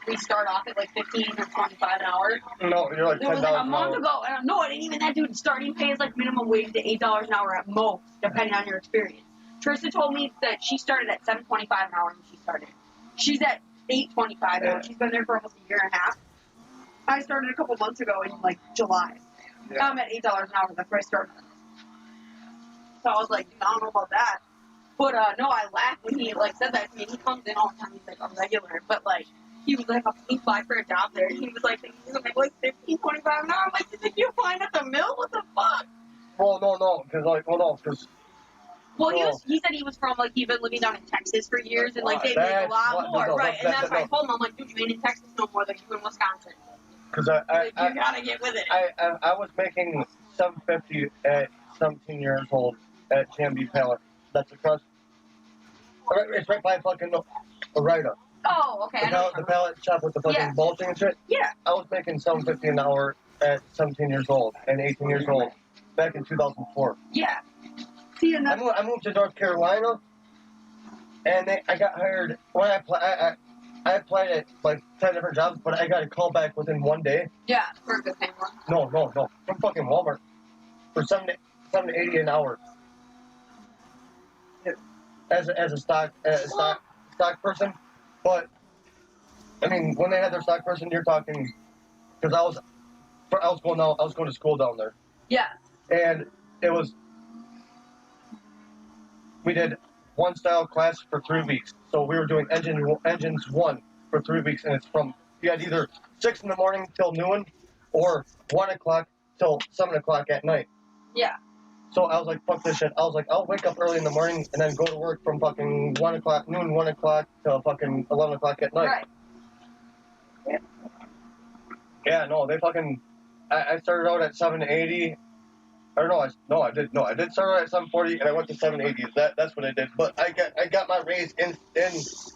we start off at like 15 or 25 an hour. No, you're like It $10 was like a an month hour. ago, and no, it ain't even that, dude. Starting pay is like minimum wage to $8 an hour at most, depending on your experience. Trista told me that she started at $7.25 an hour when she started. She's at $8.25 now. She's been there for almost a year and a half. I started a couple months ago in like July. Yeah. I'm at $8 an hour. That's where I started. So I was like, dude, I don't know about that. But no, I laughed when he like said that to me. He comes in all the time. He's like a regular, but like he was like, he applied for a job there. He was like, he's gonna make like $15.25 an hour. I'm like, you think you're applying at the mill? What the fuck? Well, no, because Well, Well- he said he was from like he'd been living down in Texas for years and like they make a That's lot what- more, no, right? And that's why I no. told him, I'm like, dude, you ain't in Texas no more than you in Wisconsin. Because Like, you gotta get with it. I was making $7.50 at 17 years old at GMB Pallet. That's across. It's right by fucking Orida. Oh, okay. I know. The pallet shop with the fucking Yeah. mulching and shit. Yeah. I was making $7.50 an hour at 17 years old and 18 years old back in 2004. Yeah. See, and I that's, moved to North Carolina, and I got hired. When I applied at like 10 different jobs, but I got a call back within one day. yeah, for a good paying one. No, from fucking Walmart for 7 to 80 an hour. As a stock person, but I mean when they had their stock person, you're talking because I was going to school down there, Yeah. and it was we did one style class for 3 weeks, so we were doing engines 1 for 3 weeks, and it's from you had either 6 in the morning till noon, or 1 o'clock till 7 o'clock at night. Yeah. So I was like, fuck this shit. I was like, I'll wake up early in the morning and then go to work from fucking 1 o'clock, noon, 1 o'clock till fucking 11 o'clock at night. Right. Yeah, no, they fucking. I started out at 780. Or I did start out at 740 and I went to 780. That's what I did. But I got my raise in.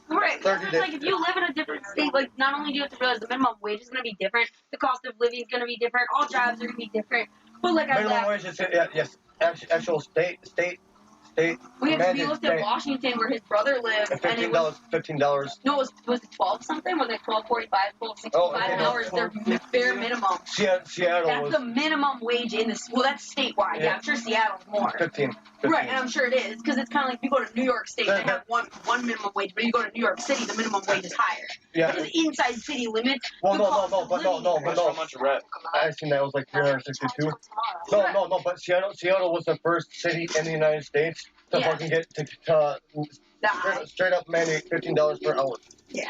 Right. 30 Because days. like if you live in a different state, like not only do you have to realize the minimum wage is gonna be different, the cost of living is gonna be different, all jobs are gonna be different. But like I Minimum laughed. wage is yes, actual state. We mandated looked at state. Washington where his brother lived, and it was $15. no, was it 12 something? Was it 12.45, 12.65 an hour is their bare minimum? Seattle That's was the minimum wage in this. Well, that's statewide. Yeah, I'm sure Seattle's more. 15. Right, and I'm sure it is because it's kind of like you go to New York State, they have one minimum wage, but you go to New York City, the minimum wage is higher. Yeah. Because inside city limits. Well, the no, cost of living- How much rent? I seen that was like 362. No, but Seattle was the first city in the United States to Yeah. fucking get to Nah, straight up mandate $15 per hour. yeah.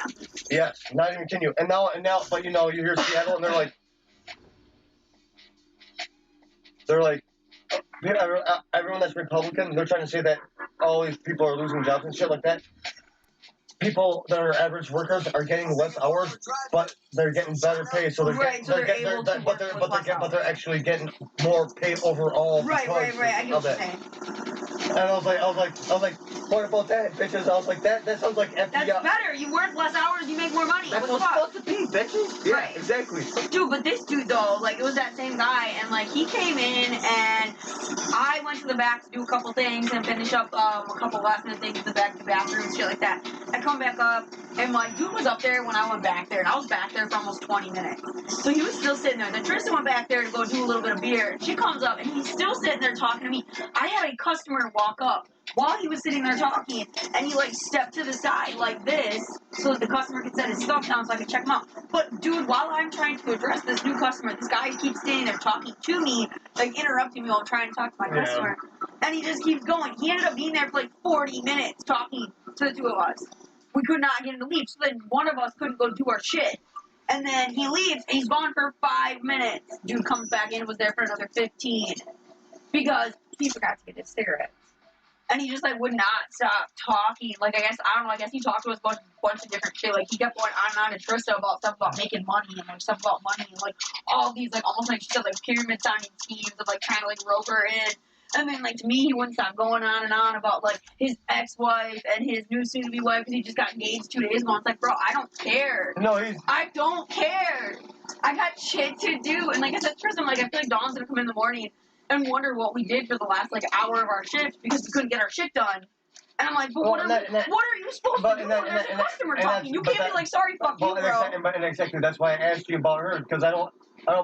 Yes, not even kidding you. And now, but you know, you hear Seattle and they're like, everyone that's Republican, they're trying to say that all these people are losing jobs and shit like that. People that are average workers are getting less hours, but they're getting better pay. So Right, so they're able to work with less but they're actually getting more pay overall. Right. I because get of what you're that. saying. And I was like, what about that, bitches? I was like, that sounds like FBI. That's better. You work less hours, you make more money. That's What what's the fuck? supposed to be, bitches. Yeah, Right. exactly. Dude, but this dude though, like it was that same guy, and like he came in, and I went to the back to do a couple things and finish up a couple last minute things in the back, the bathroom, shit like that. I come back up, and like dude was up there when I went back there, and I was back there for almost 20 minutes. So he was still sitting there. Then Tristan went back there to go do a little bit of beer. She comes up, and he's still sitting there talking to me. I had a customer walk up while he was sitting there talking, and he like stepped to the side like this so that the customer could set his stuff down so I could check him out. But dude, while I'm trying to address this new customer, this guy keeps standing there talking to me, like interrupting me while I'm trying to talk to my Yeah. customer, and he just keeps going. He ended up being there for like 40 minutes talking to the two of us. We could not get him to leave, so then one of us couldn't go do our shit. And then he leaves, and he's gone for 5 minutes. Dude comes back in, was there for another 15. Because he forgot to get his cigarettes. And he just, like, would not stop talking. Like, I guess he talked to us about a bunch of different shit. Like, he kept going on and on to Trista about stuff about making money and, like, stuff about money and, like, all these, like, almost, like, shit, like, pyramid signing schemes of, like, trying to, like, rope her in. And then, like, to me, he wouldn't stop going on and on about, like, his ex-wife and his new soon-to-be wife because he just got engaged 2 days ago. It's like, bro, I don't care. No, I don't care. I got shit to do. And, like I said, Tristan, like, I feel like Dawn's gonna come in the morning and wonder what we did for the last, like, hour of our shift because we couldn't get our shit done. And I'm like, but what are you supposed to do when there's a customer talking? You can't be like, sorry, fuck you, bro. And exactly, that's why I asked you about her, because I don't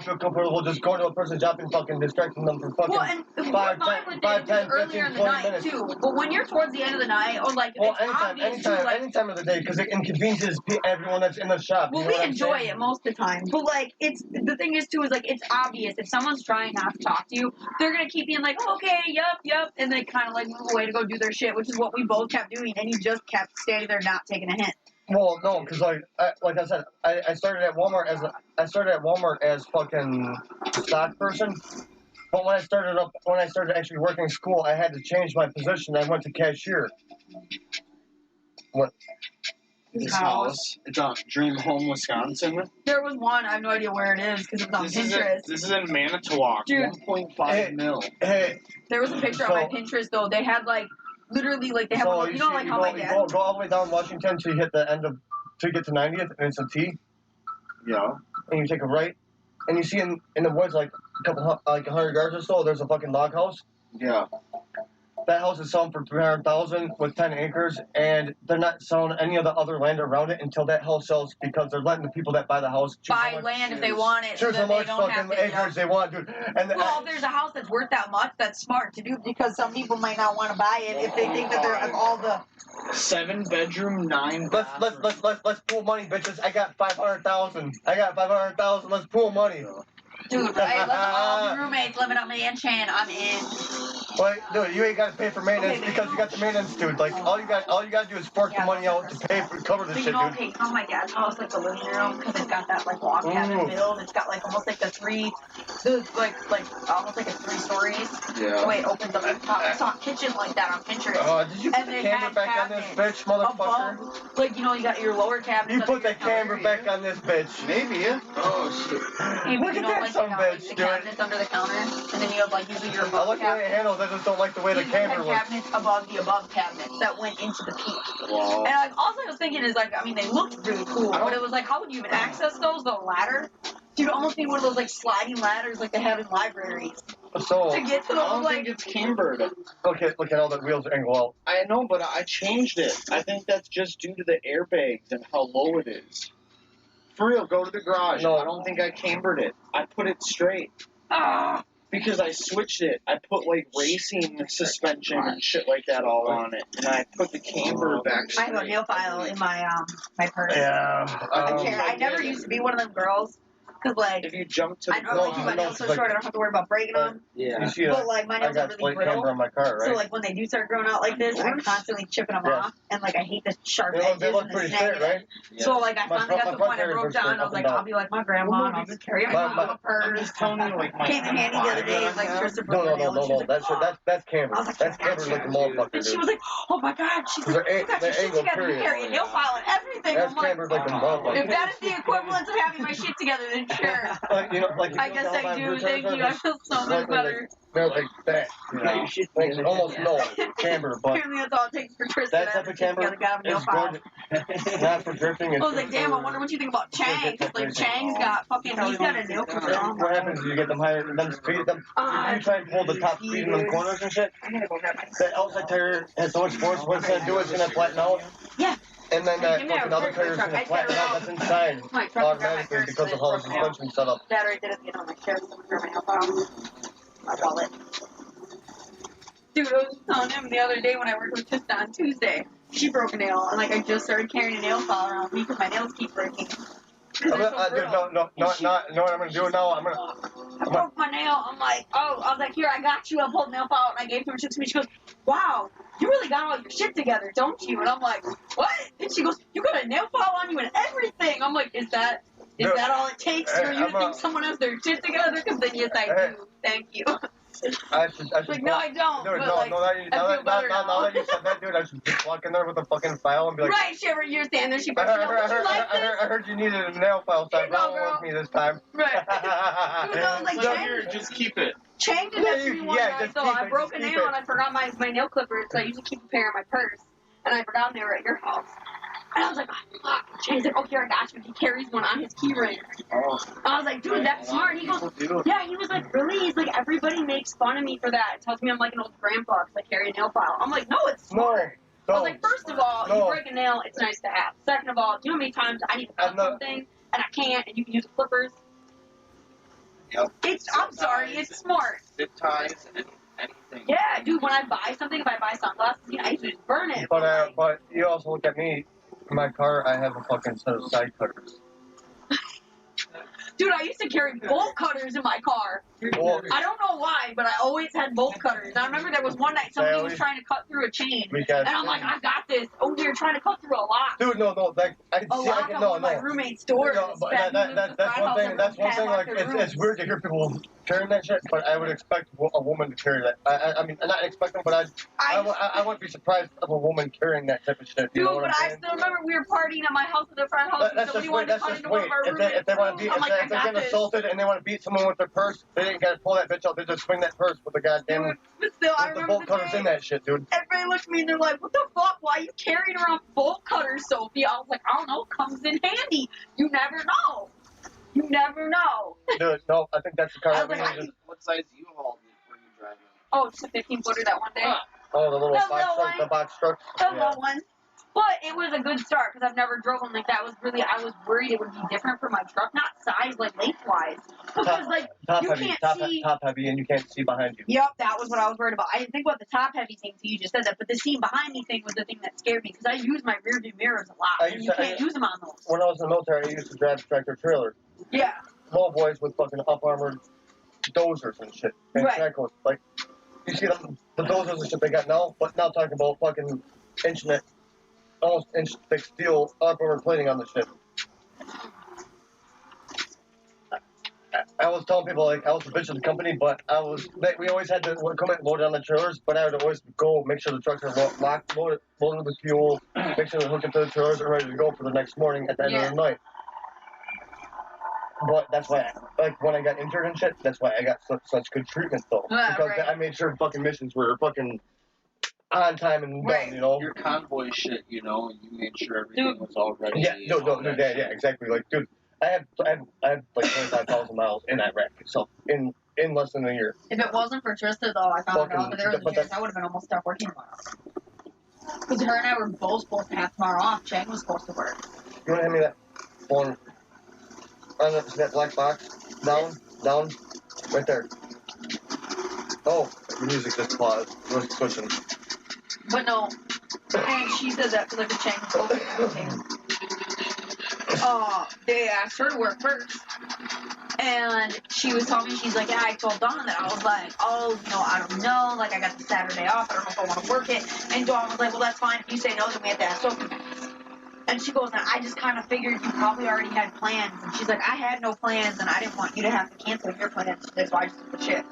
feel comfortable just going to a person's job and fucking distracting them for fucking Well, and we're fine with it earlier in the night, too. But when you're towards the end of the night, or like, it's obvious, too, like... any time of the day, because it inconveniences everyone that's in the shop. Well, we enjoy it most of the time. But, like, the thing is, too, is, like, it's obvious. If someone's trying not to talk to you, they're going to keep being like, okay, yep, and they kind of, like, move away to go do their shit, which is what we both kept doing, and you just kept standing there not taking a hint. Well, no, because like I said, I started at Walmart as fucking stock person, but when I started actually working school, I had to change my position. I went to cashier. What? This house, it's on Dream Home, Wisconsin. There was one, I have no idea where it is because it's on Pinterest. This is in Manitowoc, dude, 1.5 mil. Hey, there was a picture on my Pinterest though. They had like literally like they have like my dad. Go all the way down Washington till you hit the end of till you get to 90th, and it's a T. Yeah. And you take a right, and you see in the woods like a couple like 100 yards or so, there's a fucking log house. Yeah. That house is selling for $300,000 with 10 acres, and they're not selling any of the other land around it until that house sells because they're letting the people that buy the house buy land if they want it. Choose how much fucking acres they want, dude. And well, if there's a house that's worth that much, that's smart to do because some people might not want to buy it if they think that they're like all the 7-bedroom, 9 Let's pool money, bitches. I got $500,000. Let's pool money. Dude, hey, let's all be roommates living up mansion. I'm in. Well, dude, you ain't got to pay for maintenance because you got the maintenance, dude. Like all you got to do is fork the money out to cover the shit, dude. Okay, you know my dad's house, like the living room, because it's got that like log cabin build. It's got like almost like almost like a 3 stories. Yeah. The way it opens up at the top. I saw a kitchen like that on Pinterest. Oh, did you put the camera back on this bitch, motherfucker? Above, like you got your lower cabinet. You put the camera back on this bitch. Maybe. Oh shit. Hey, look at that some bitch, the cabinets under the counter, and then you have like usually your above I like the way it handles. I just don't like the way the camera looks. Cabinets above the above cabinets that went into the peak. Wow. And like, also I was thinking is like, I mean, they looked really cool, but it was like, how would you even access those? The ladder? You'd almost need one of those like sliding ladders like they have in libraries. So to get to those, I don't think it's cambered. Look at all the wheels angle out. I know, but I changed it. I think that's just due to the airbags and how low it is. For real, go to the garage. No. I don't think I cambered it. I put it straight. Because I switched it. I put like racing suspension and shit like that all on it, and I put the camber back straight. I have a nail file in my my purse. Yeah. I never used to be one of them girls. Cause like, if you jump to the I normally keep my nails so short I don't have to worry about breaking them. Yeah. You see but like my nails are really brittle. On my car, right? So like when they do start growing out like this, I'm constantly chipping them off, and like I hate the sharp edges they look and pretty the straight, right? Yeah. So like I finally got to the point I broke down. I was like, I'll be like my grandma, and I'll just carry my purse. I'm just telling you, like my came in handy the other day. Like Tristan broke her nail. No. That's camera. That's camera like a motherfucker. And she was like, oh my god, she's like, you got your shit together. You carry a nail file and everything. That's I'm like, camera like a motherfucker. if that is the equivalent of having my shit together, then sure. I guess I do. Thank you. I feel so much better. They're like that. Like almost no camber, but apparently that's all it takes for Tristan. that type of camber is good. Not for drifting. I was like, damn, I wonder what you think about Chang. Cause like Chang's got fucking, he's got a nail file. What happens is you get them higher, them speed, them. You try and pull the top speed in the corners and shit. I'm gonna go grab my. That outside tire has so much force. What's it gonna do? It's gonna flatten out. Yeah. And then that fucking other tire is gonna flatten out. That's inside automatically because of how the suspension set up. Battery did it, on my chair. My nail file. My wallet. Dude, I was telling him the other day when I worked with Trista on Tuesday. She broke a nail, and like I just started carrying a nail file around me because my nails keep breaking. No, what I'm gonna do now. I broke my nail. I'm like, I was like, here, I got you. I pulled the nail file out and I gave it to her. She took me. She goes, wow, you really got all your shit together, don't you? And I'm like, what? And she goes, you got a nail file on you and everything. I'm like, is that Is Dude, that all it takes for you to think someone has their shit together? Because then yes, I do. Thank you. I should Like, no, I don't. Dude, but no, like, now that you said that, dude, I should just walk in there with a fucking file and be like, right, she ever you're standing there, she I goes, heard, would you like I this? heard you needed a nail file, so I Here you go, brought one girl. with me this time. Right. Dude, that was like Like, Chang. here, just keep it. Chang did that to me one night, just though. keep I it, broke just a keep nail it. and I forgot my nail clippers, so I usually keep a pair in my purse. And I forgot them, they were at your house. And I was like, oh, fuck. Chang's like, oh, here, I got you. He carries one on his key ring. Oh, I was like, dude, that's smart. He goes, yeah, he was like, really? He's like, everybody makes fun of me for that. Tells me I'm like an old grandpa because I carry a nail file. I'm like, no, it's smart. I was like, first of all, you break a nail, it's nice to have. Second of all, do you know how many times I need to cut something and I can't, and you can use clippers? Yep. I'm sorry, it's smart. Zip ties and anything. Yeah, dude, when I buy something, if I buy sunglasses, you know, I usually just burn it. But you also look at me. In my car, I have a fucking set of side cutters. Dude, I used to carry bolt cutters in my car. Well, I don't know why, but I always had bolt cutters. And I remember there was one night somebody was trying to cut through a chain. And I'm like, I got this. Oh, we were trying to cut through a lock. Dude, no, like, I A lock on one of my roommate's doors. No, but that's one thing. That's one thing. Like, it's weird to hear people carrying that shit, but I would expect a woman to carry that. I mean, not expecting, but I wouldn't be surprised of a woman carrying that type of shit. You Dude, know what but I'm I saying? still remember we were partying at my house at the front house, and somebody wanted to cut into one of our roommates' If they want to beat, I'm like, if they're getting assaulted and they want to beat someone with their purse, they ain't gotta pull that bitch out. They just swing that purse with the goddamn. Dude, but still, I the remember bolt the cutters day. in that shit, dude. Everybody looked at me and they're like, what the fuck? Why are you carrying around bolt cutters, Sophie? I was like, I don't know. Comes in handy. You never know. You never know. Dude, no, I think that's the car. I was like, What size U-Haul were you driving? oh, just a 15-footer that one day. Oh, the little The box little truck, one. the box truck. The low one. But it was a good start because I've never drove one like that. I was worried it would be different for my truck. Not size, like lengthwise. Because, like, you can't see. Top heavy, and you can't see behind you. Yep, that was what I was worried about. I didn't think about the top heavy thing until you just said that. But the seam behind me thing was the thing that scared me because I use my rear view mirrors a lot. And you can't use them on those. When I was in the military, I used to drive a tractor trailer. Yeah. Low boys with fucking up armored dozers and shit. And Right. tractors. Like, you see the dozers and shit they got now, but now talking about fucking almost inch thick steel up armored plating on the shit. I was telling people, like, I was the bitch of the company, but we always had to come in and load it on the trailers, but I would always go make sure the trucks are locked, load it with the fuel, make sure they're hooked to the trailers and ready to go for the next morning at the end of the night. But that's why, when I got injured and shit, that's why I got such good treatment, though. Because I made sure fucking missions were fucking on time and done, you know? Your convoy shit, you know, and you made sure everything was all ready. Yeah, yeah, exactly. Like, dude, I had like 25,000 miles in Iraq, so in less than a year. If it wasn't for Trista, though, I found out that there was a but chance I would have been almost stopped working tomorrow. Because her and I were both supposed to have tomorrow off. Chang was supposed to work. You want to hand me that phone? That black box? Down, right there. Oh, the music just paused. We're switching. But no, and she said that because like the Chang was supposed to work. They asked her to work first. And she was telling me, she's like, yeah, I told Dawn that. I was like, oh, I don't know. Like, I got the Saturday off. I don't know if I want to work it. And Dawn was like, well, that's fine. If you say no, then we have to ask Sophie. And she goes, I just kind of figured you probably already had plans. And she's like, I had no plans, and I didn't want you to have to cancel your plans. That's why I just took the shit.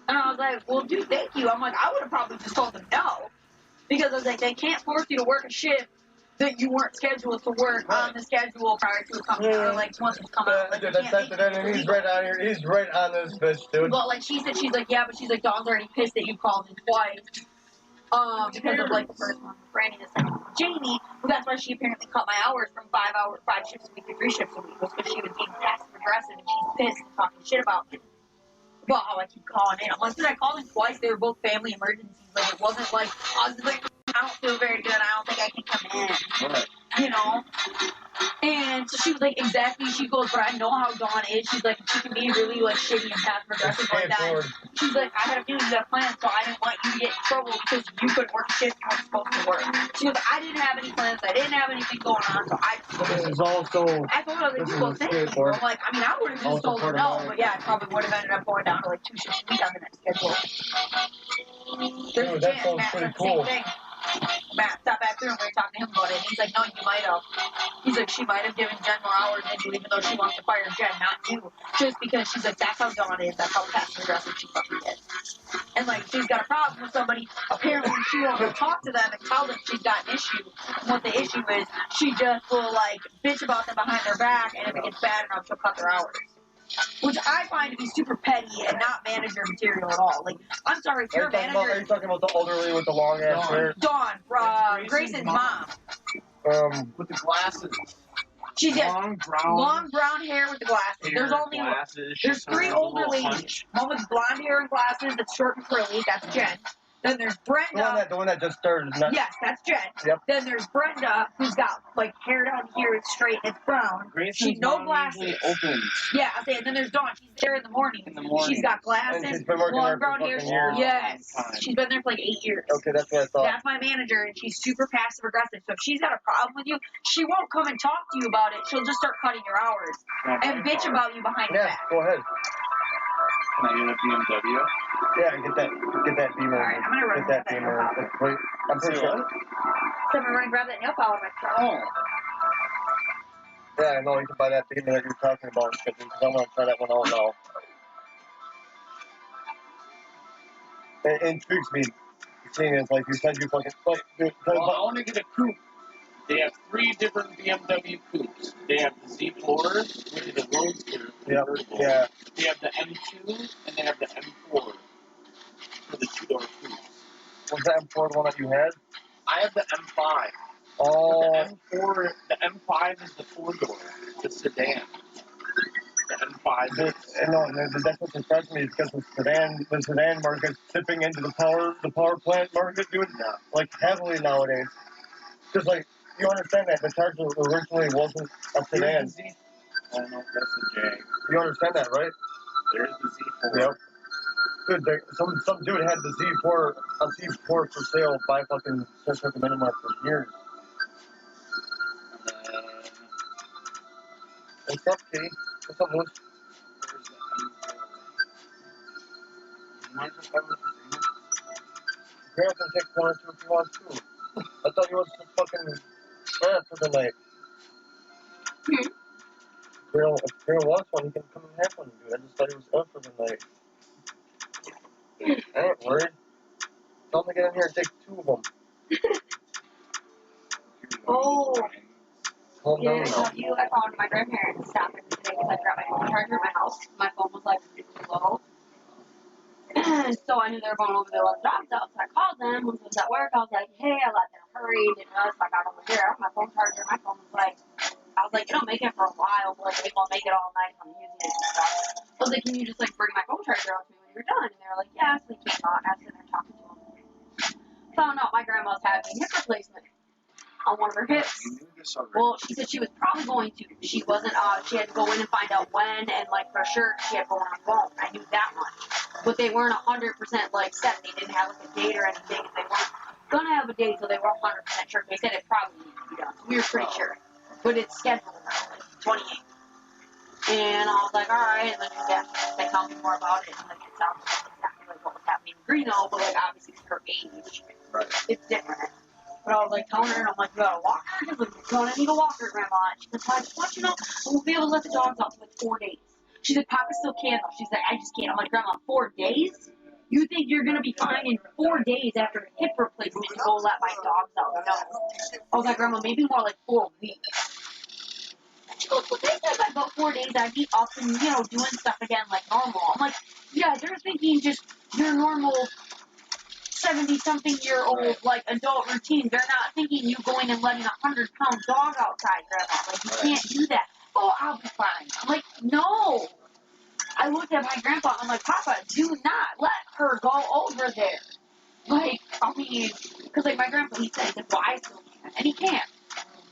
And I was like, well, dude, thank you. I'm like, I would have probably just told them no. Because I was like, they can't force you to work a shift that you weren't scheduled to work on the schedule prior to it coming out, or like once it's come out. Like, Dude, and he's right on here. He's right on this bitch, dude. But like she said, she's like, yeah, but she's like, Dawn's already pissed that you called me twice. Because of like the first one with Brandy, the second one with Jamie. Well, that's why she apparently cut my hours from 5 shifts a week to 3 shifts a week. Was because she was being passive aggressive and she's pissed and talking shit about me. Well, I keep calling in. I'm like, dude, I called in twice. They were both family emergencies. Like, it wasn't like, I was like, I don't feel very good. I don't think I can come in. You know? And so she was like, exactly. She goes, but I know how Dawn is. She's like, she can be really, like, shitty and passive aggressive like that. She's like, I had a feeling you had plans, so I didn't want you to get in trouble because you couldn't work shifts you weren't supposed to work. She goes, I didn't have any plans. I didn't have anything going on, so I just This is also. I told her, like, well, thank you. I'm like, I mean, I would have just told her no, but yeah, I probably would have ended up going down to like 2 shifts a week on the next schedule. There's a That chance sounds Matt pretty said the cool. same thing. Matt stopped back through and we were talking to him about it. it. And he's like, no, you might have. He's like, she might have given Jen more hours than you, even though she wants to fire Jen, not you. Just because she's like, that's how Dawn is, that's how passive aggressive she fucking is. And like, she's got a problem with somebody, apparently she won't go talk to them and tell them she's got an issue. And what the issue is, she just will like bitch about them behind their back, and if it gets bad enough, she'll cut their hours. Which I find to be super petty and not manager material at all. Like, I'm sorry, if you're a Are you manager. talking about the elderly with the long ass hair? Dawn, Grayson's mom. With the glasses. She's got Long brown brown hair with the glasses. hair, There's only glasses. there's She's three got a older little ladies. hunch. One with blonde hair and glasses that's short and curly. That's Jen. Then there's Brenda. The one that just started. Yes, that's Jen. Yep. Then there's Brenda, who's got like hair down here, it's straight, it's brown. Grayson's no mom glasses. usually opens. Yeah, I say. And then there's Dawn. She's there in the morning. She's got glasses, And she's been working there long for brown hair. fucking years. Yes, Time. she's been there for like 8 years. Okay, that's what I thought. That's my manager, and she's super passive aggressive. So if she's got a problem with you, she won't come and talk to you about it. She'll just start cutting your hours and bitch about you behind your Yeah, back. go ahead. Can I get a BMW? Yeah, get that Beamer. All right, I'm gonna run Get that that nail Beamer. polish. Wait, I'm pretty Say sure. what? So I'm gonna run and grab that nail polish in my truck. Oh. Yeah, I know you can buy that Beamer that you're talking about because I'm gonna try that one out now. It intrigues me. Seeing as like you said, you fucking Well, I want to get a coupe. They have 3 different BMW coupes. They have the Z4, which is a roadster. yeah, convertible. yeah. They have the M2, and they have the M4 for the 2-door coupes. Was that M4 the one that you had? I have the M5. Oh, The M5 is the 4-door, the sedan. The M5 is... that's what surprised me because the sedan market's tipping into the power plant market, dude. Yeah. Like heavily nowadays. Because like you understand that the Charger originally wasn't a sedan. Here's the Z... Oh, no, that's the Jag. You understand that, right? There's the Z4. Yep. Dude, some dude had the Z4 for sale by fucking Search Minimart for years. And What's up, Kitty? What's up, Moose? there's the M4. You mind if I was the Z? Grant can take 1 or 2 if he wants to. I thought he was just fucking for the night. If Grail wants one, he can come and have one, dude. I just thought he was up for the night. I ain't worried. Tell him to get in here and take 2 of them. Oh. Calm Yeah, down I now. tell you, I called my grandparents stopped today because I dropped my phone charger at my house. My phone was like super low. So I knew they were going over there to let the dogs out. So I called them when I was at work. I was like, hey, I let them hurry. Didn't notice I got over here. My phone charger, my phone was like, I was like, it'll make it for a while, but like, it won't make it all night if I'm using it and stuff. I was like, can you just like bring my phone charger out to me when you're done? And they were like, yeah. So they came out and I was sitting there talking to them. Found out my grandma's having hip replacement on one of her hips. You knew this already. Well, she said she was probably going to. She wasn't, she had to go in and find out when, and like for sure, she had to go on the phone. I knew that much. But they weren't 100% like set. They didn't have like a date or anything. They weren't gonna have a date, so they were 100% sure. They said it probably needed to be done. So we were pretty sure. But it's scheduled now, like 28th. And I was like, alright, and then they tell me more about it, and like it sounds like exactly like what was happening in Reno, but like obviously it's her age. Right. It's different. But I was like telling her, and I'm like, you got a walker? She's like, you're gonna need a walker, Grandma. And she's like, well, you know, we'll be able to let the dogs out for like 4 days. She's like, Papa still can though. She's like, I just can't. I'm like, Grandma, 4 days? You think you're gonna be fine in 4 days after a hip replacement to go let my dogs out? No. I was like, Grandma, maybe more like 4 weeks. She goes, well, they said by about 4 days I'd be up and, you know, doing stuff again like normal. I'm like, yeah, they're thinking just your normal 70-something-year-old, like, adult routine. They're not thinking you going and letting a 100-pound dog outside, Grandma. Like, you can't do that. Oh, I'll be fine. I'm like, no. I looked at my grandpa, I'm like, Papa, do not let her go over there. Like, I mean, because, like, my grandpa, he said, well, I still can, and he can't.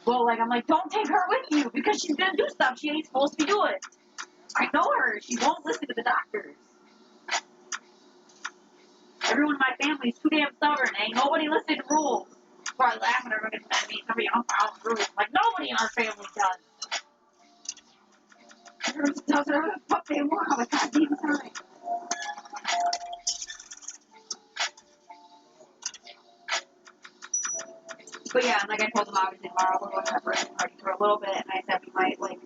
Well, like, I'm like, don't take her with you, because she's going to do stuff she ain't supposed to be doing. I know her. She won't listen to the doctors. Everyone in my family's too damn stubborn. Ain't nobody listening to rules. Probably laughing at me. Somebody else follows rules. Like, nobody in our family does. Everyone just does whatever the fuck they want all the goddamn time. But yeah, and like I told them obviously tomorrow we're going to have a birthday party for a little bit, and I said we might like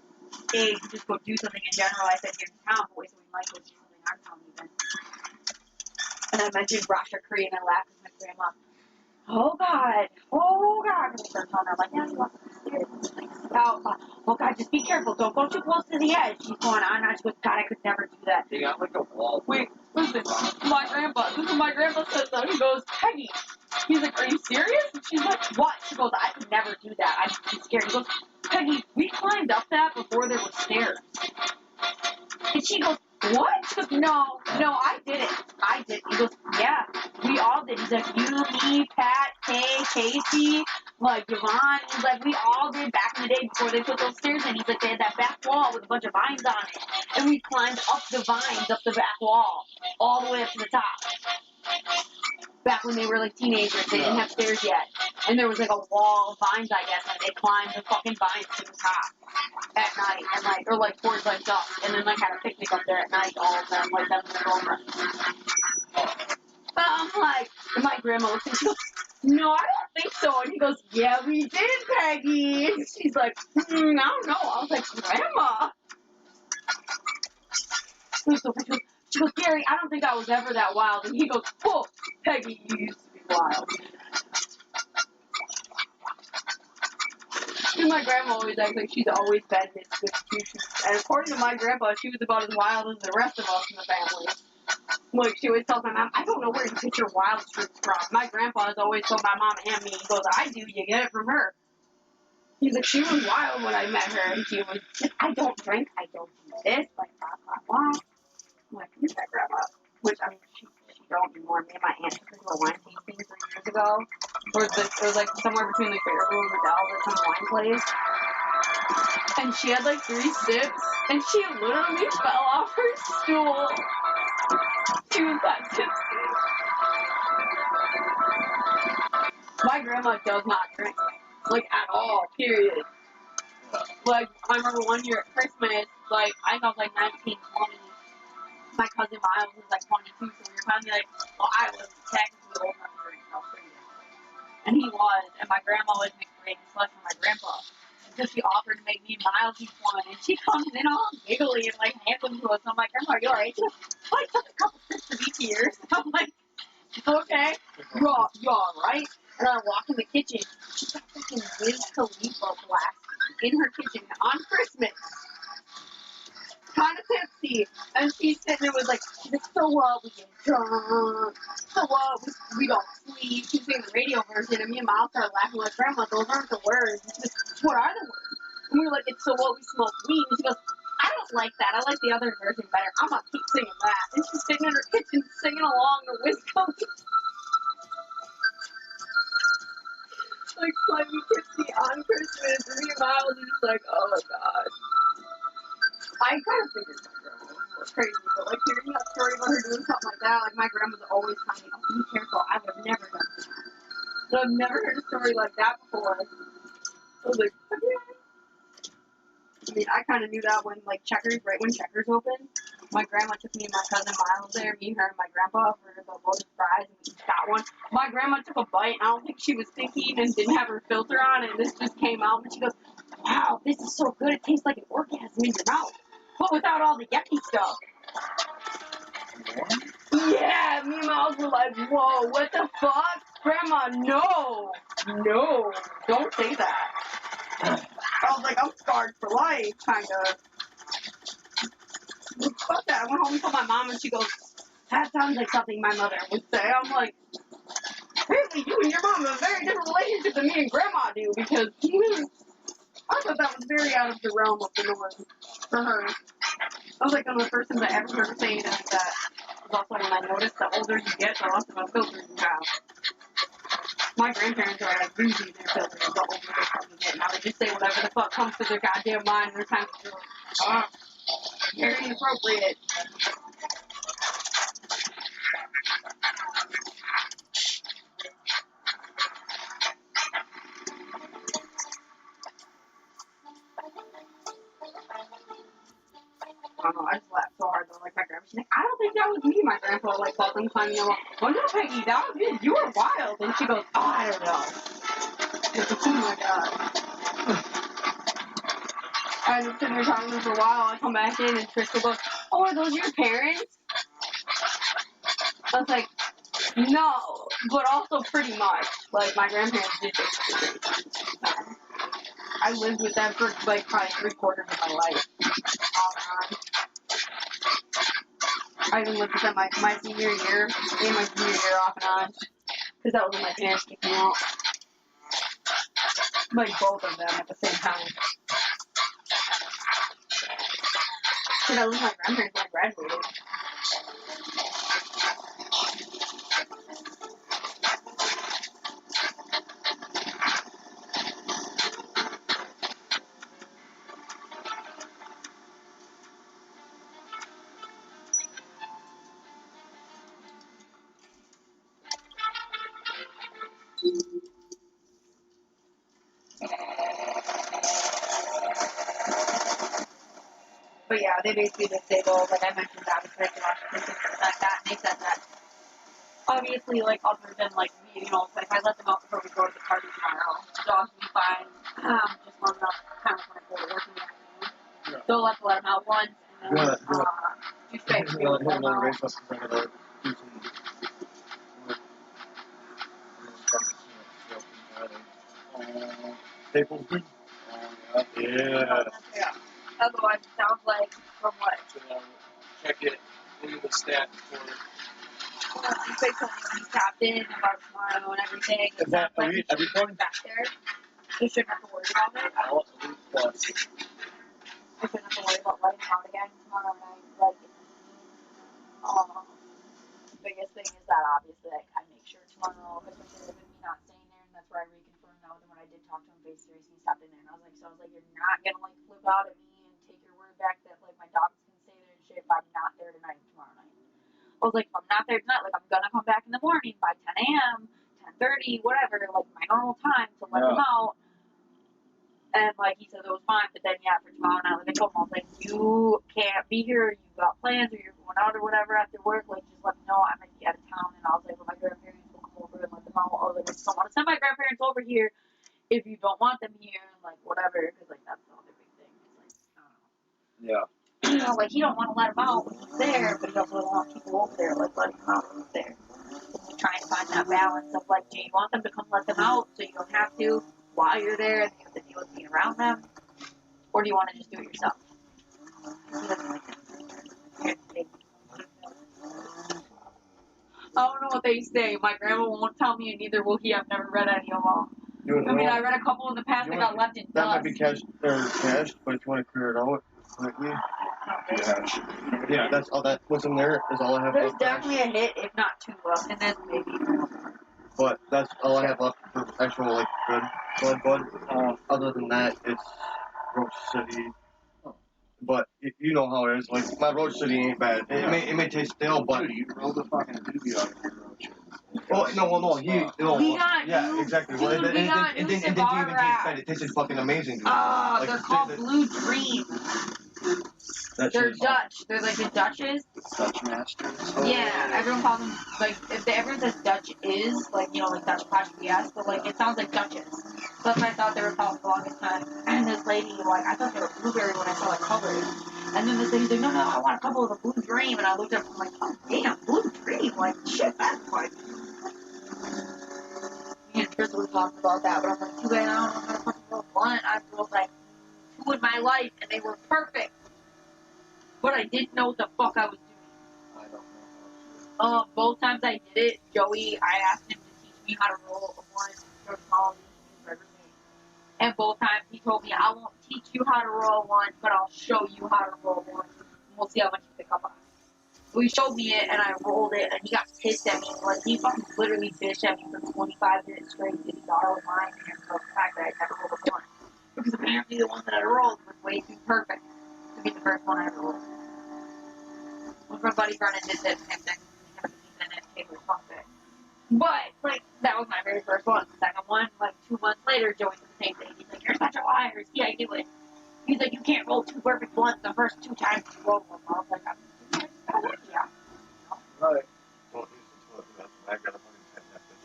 just go do something in general. I said here in town, but we said we might go do something in our town even. And I mentioned Rasha Cree, and I laughed with my grandma. Oh God, because I started telling her like, yeah, you walk upstairs, like oh God, just be careful, don't go too close to the edge. She's going on, and she goes, God, I could never do that. They got like a wall. Wait, listen, my grandpa says though. He goes, Peggy. He's like, are you serious? And she's like, what? She goes, I could never do that. I'm too scared. He goes, Peggy, we climbed up that before there were stairs. And she goes, what? She goes, no, I did it. He goes, yeah, we all did. He's like, you, me, Pat, Kay, Casey, like, Yvonne. He's like, we all did back in the day before they put those stairs in. He's like, they had that back wall with a bunch of vines on it. And we climbed up the vines, up the back wall, all the way up to the top. Back when they were like teenagers, they didn't have stairs yet. And there was like a wall of vines, I guess, and they climbed the fucking vines to the top at night, and like, or like towards like dusk, and then like had a picnic up there at night, all of them, like them and their girlfriends. But I'm like, and my grandma looks and she goes, no, I don't think so. And he goes, yeah, we did, Peggy. And she's like, I don't know. I was like, Grandma. She goes, Gary, I don't think I was ever that wild. And he goes, oh, Peggy, you used to be wild. And my grandma always acts like she's always been his institution. And according to my grandpa, she was about as wild as the rest of us in the family. Like, she always tells my mom, I don't know where you get your wild streaks from. My grandpa has always told my mom and me, he goes, I do, you get it from her. He's like, she was wild when I met her, and she was like, I don't drink, I don't do this, like, blah, blah, blah. I'm like, who's that grandma? Which, I mean, she don't anymore. Me and my aunt took her to a wine tasting 3 years ago. It was like somewhere between like Baraboo and Riddell or some wine place. And she had like 3 sips, and she literally fell off her stool. She was that tipsy. My grandma does not drink, like at all, period. Like, I remember one year at Christmas, like, I was like 19, 20. My cousin Miles was like 22, so we were finally like, well, I was technically old enough to drink, so I was pretty young. And he was, and my grandma always makes great slush for my grandpa. So she offered to make me and Miles each one, and she comes in all giggly and like hands them to us. I'm like, Grandma, are you alright? She goes, I took a couple sips of each year. I'm like, okay, you alright? And I walk in the kitchen, she's got fucking Wiz Khalifa blasting in her kitchen on Christmas. Kind of tipsy, and she's sitting there with like, so what, we get drunk, so what, we don't sleep. She's saying the radio version, and me and Miles started laughing like, Grandma, those aren't the words. What are the words? And we were like, it's so what, we smoke weed. And she goes, I don't like that, I like the other version better, I'm gonna keep singing that. And she's sitting in her kitchen singing along to Wiz Khalifa. Like, slightly tipsy on Christmas, and me and Miles are just like, oh my god. I kind of figured my grandma was a little crazy, but like hearing that story about her doing something like that, like my grandma's always telling me, oh, be careful, I would have never done that. So I've never heard a story like that before. I was like, okay. I mean, I kind of knew that when like Checkers, right when Checkers opened, my grandma took me and my cousin Miles there, me, her, and my grandpa for the loaded fries, and we each got one. My grandma took a bite, and I don't think she was thinking and didn't have her filter on, and this just came out, and she goes, wow, this is so good, it tastes like an orgasm in your mouth. But without all the yucky stuff. Yeah, me and Miles were like, whoa, what the fuck? Grandma, no, don't say that. I was like, I'm scarred for life, kind of. Fuck that. I went home and told my mom, and she goes, that sounds like something my mother would say. I'm like, apparently you and your mom have a very different relationship than me and Grandma do, because I thought that was very out of the realm of the norm for her. I was like one of the first times I ever heard her say anything like that. It was also when I noticed the older you get, the less of a filter you have. My grandparents are like losing their filters the older they fucking get, and I would just say whatever the fuck comes to their goddamn mind, and they're kind of very inappropriate. I don't know, I just laughed so hard though, like my grandma, she's like, I don't think that was me, my grandpa, like, felt them climbing along. Oh no, Peggy, that was you were wild, and she goes, oh, I don't know. Oh my god. I was sitting there talking to him for a while. I come back in and Tristan goes, "Oh, are those your parents?" I was like, "No, but also pretty much. Like my grandparents did this. I lived with them for like probably 3/4 of my life. Off and on. I even lived with them my senior year and my junior year off and on. Because that was when my parents kicked me out. Like both of them at the same time. Because I lived with my grandparents when I graduated. But yeah, they basically disabled, like I mentioned, that was corrected Washington and like that, and they said that obviously, like, other than, like, me, you know, if I let them out before we go to the party tomorrow, the dogs will be fine, just long enough, kind of when I go to work in the afternoon. So I'll have to let them out once, and then, do straight to let them out. Race up because I gotta do some Staples good? Yeah. Yeah. Otherwise, it sounds like, from what? Check it. Look at the stats for it. You say something when he tapped in about tomorrow and everything. It sounds like he should be back there. You shouldn't have to worry about it. Plus. You shouldn't have to worry about letting him out again tomorrow night. Like, the biggest thing is that obviously, like, I make sure tomorrow, especially with me not staying there, and that's where I reconfirmed that with him when I did talk to him face to face, and he stopped in there, and I was like, you're not gonna, like, flip out at me and take your word back that, like, my dog's gonna stay there and shit if I'm not there tonight and tomorrow night. I was like, if I'm not there tonight, like, I'm gonna come back in the morning by 10 a.m., 10:30, whatever, like, my normal time to let him out. And, like, he said it was fine, but then, yeah, for tomorrow night, like, I told him, I was like, you can't be here, you got plans, or you're going out or whatever after work, like, just let me know, I'm gonna be out of town, and I was like, well, my grandparents will come over and let them out, I was like, I just don't want to send my grandparents over here if you don't want them here, like, whatever, because, like, that's the other big thing, it's like, I don't know. Yeah. You know, like, he don't want to let him out when he's there, but he also doesn't want people over there, like, letting him out when he's there. So trying to find that balance of, like, do you want them to come let them out so you don't have to while you're there and you have to deal with being around them? Or do you want to just do it yourself? He doesn't like that. I don't know what they say. My grandma won't tell me, and neither will he. I've never read any of them. I mean, I read a couple in the past that got left in That dust. might be cashed, but if you want to clear it out, like me. Yeah, that's all that what's in there is all I have There's left. definitely a hit, if not two left in this, maybe. But that's all I have left for actual, like, good blood. Other than that, it's Roach City. But you know how it is. Like, my Roach City ain't bad. It may taste stale, but... Dude, you rolled the fucking doobie out of your roaches. Oh, no, We got yeah, new, exactly. dude, Well, we got new it didn't cigar even taste bad. wraps. It tasted fucking amazing, dude. They're called Blue Dream. They're Dutch. They're like the Dutches. Dutch Masters. Yeah, everyone calls them, like, everyone says Dutch is, like, you know, like Dutch apostrophe S, but, like, it sounds like Dutches. So that's what I thought they were called for the longest time. And this lady, like, I thought they were blueberry when I saw the covers. And then this lady's like, no, I want a couple of the Blue Dream. And I looked up and I'm like, oh, damn, Blue Dream. Like, shit, that's like... Me and Tristan were talking about that, but I'm like, too bad I don't know how to fucking roll a blunt. I've rolled, like, 2 in my life, and they were perfect. But I didn't know what the fuck I was doing. I don't know. Both times I did it, Joey, I asked him to teach me how to roll a blunt for small for everything. And both times he told me, I won't teach you how to roll one, but I'll show you how to roll one. And we'll see how much you pick up on. So he showed me it, and I rolled it, and he got pissed at me. Like, he fucking literally bitched at me for 25 minutes straight because he thought I was lying to him about the fact that I never rolled a blunt. Because apparently the one that I rolled was way too perfect to be the first one I ever rolled. When my buddy Vernon did that same thing, and it came with perfect. But, like, that was my very first one. The second one, like, 2 months later, Joey did the same thing. He's like, you're such a liar. See, I do it. He's like, you can't roll 2 perfect blunts the first 2 times you roll them. I was like, I'm just yeah. Right. Well, I gotta fucking check that bitch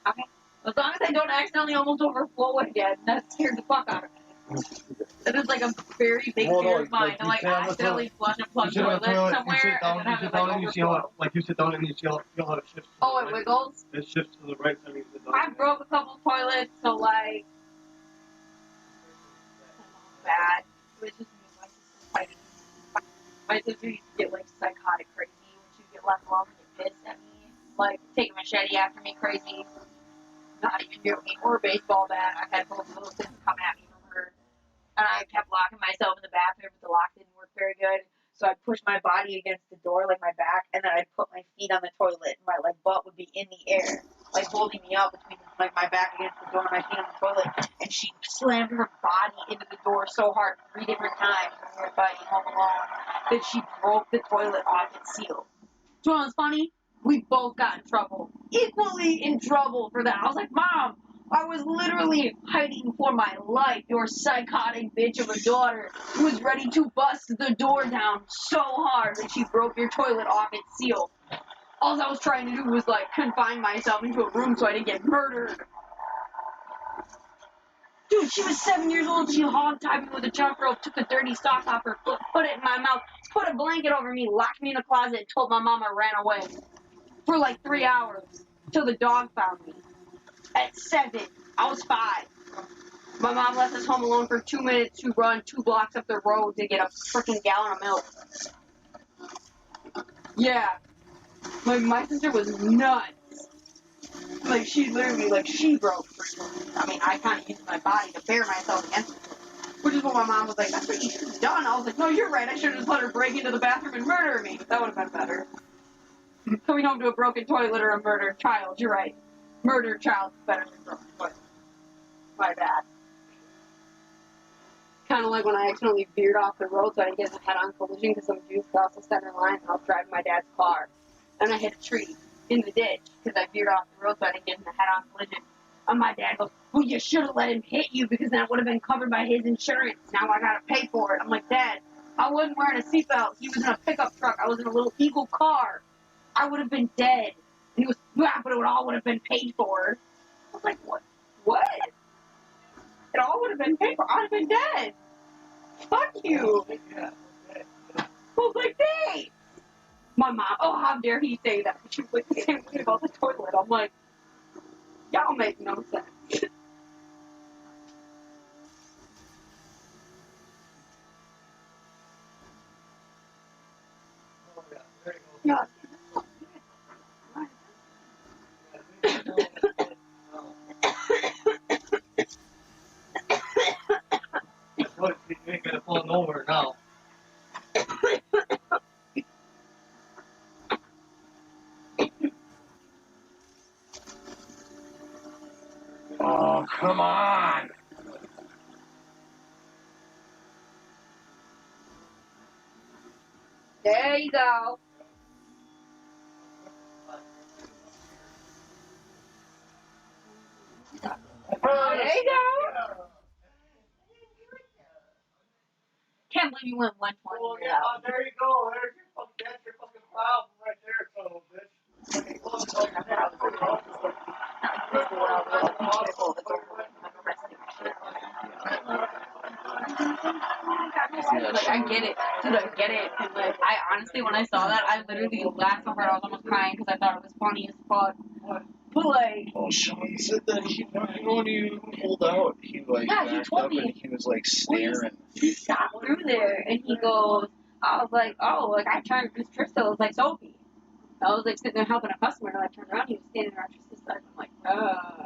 out. Okay. As long as I I don't accidentally almost overflow again. That scared the fuck out of me. That is like a very big Well, no, fear of mine. like, To you like sit on the accidentally flush a plug You sit on toilet the toilet, somewhere you sit down, and then have it like and you see how, overflow. like, you sit down and you feel how it shifts. Oh, it wiggles? It shifts to the right time you sit down. I broke a couple toilets, so like, bad. It was just me and my sister fighting. My sister used to get like psychotic crazy when she'd get left alone and get pissed at me. Like, take a machete after me crazy. Not even joking. Or a baseball bat. I had both of those things coming at me from her. And I kept locking myself in the bathroom, but the lock didn't work very good. So I'd push my body against the door, like my back, and then I'd put my feet on the toilet, and my like butt would be in the air, like holding me up between like my back against the door and my feet on the toilet. And she slammed her body into the door so hard 3 different times when we were fighting home alone that she broke the toilet off its seal. Do you know what's funny? We both got in trouble, equally in trouble for that. I was like, Mom, I was literally hiding for my life. Your psychotic bitch of a daughter was ready to bust the door down so hard that she broke your toilet off its seal. All I was trying to do was, like, confine myself into a room so I didn't get murdered. Dude, she was 7 years old. She hog-tied me with a jump rope, took a dirty sock off her foot, put it in my mouth, put a blanket over me, locked me in a closet, and told my mom I ran away. For like 3 hours, till the dog found me. At 7, I was 5. My mom left us home alone for 2 minutes to run 2 blocks up the road to get a freaking gallon of milk. Yeah. My sister was nuts. Like, she literally, like, she broke free. I mean, I kind of used my body to bear myself against it. Which is what my mom was like, that's what you should have done. I was like, no, you're right. I should have just let her break into the bathroom and murder me. That would have been better. Coming home to a broken toilet or a murdered child, you're right. Murdered child is better than broken toilet. My bad. Kind of like when I accidentally veered off the road so I didn't get in a head-on collision because some dude crossed the center line and I was driving my dad's car. And I hit a tree in the ditch because I veered off the road so I didn't get in a head-on collision. And my dad goes, well, you should have let him hit you because then it would have been covered by his insurance. Now I got to pay for it. I'm like, Dad, I wasn't wearing a seatbelt. He was in a pickup truck. I was in a little Eagle car. I would have been dead. And he was, yeah, but it all would have been paid for. I was like, what? What? It all would have been paid for. I'd have been dead. Fuck you. I was like, hey. My mom, oh, how dare he say that? She was like the same thing about the toilet. I'm like, y'all make no sense. Yeah. What? You ain't gonna fall nowhere now. Oh, come on. There you go. There you go. Can't believe you went 120. Well, yeah, there you go. There's your fucking, that's your fucking problem right there, son of a bitch. Like, I get it. Dude, I get it. And, like, I honestly, when I saw that, I literally laughed so hard I was almost crying because I thought it was funny as fuck. But, like... Oh, Sean said that he, when you pulled out, he, like, Yeah, he backed told up me. and he was, like, staring. He stopped through there, and he goes, I was like, oh, like, I turned, because Trista was like, Sophie. I was, like, sitting there helping a customer, and I turned around, he was standing around Trista's side, and I'm like,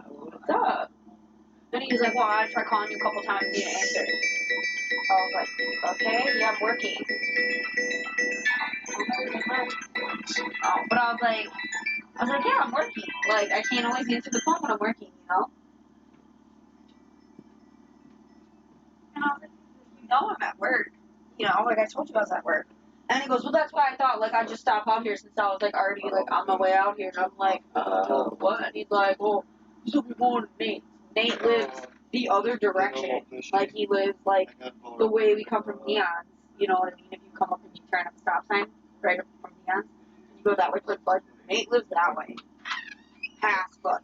what's up? And he was like, well, I tried calling you a couple times, you didn't answer. I was like, okay, yeah, I'm working. But I was like, yeah, I'm working. Like, I can't always answer the phone when I'm working, you know? And I was like, you know I'm at work. You know, like I told you I was at work. And he goes, well, that's why I thought, like, I'd just stop out here since I was, like, already, like, on my way out here. And I'm like, what? And he's like, well, this will be going to Nate. Nate lives the other direction. Like, he lives, like, the way we come from Neon's. You know what I mean? If you come up and you turn up a stop sign right up from Neon's, and you go that way towards Bud. Nate lives that way. Past Bud's.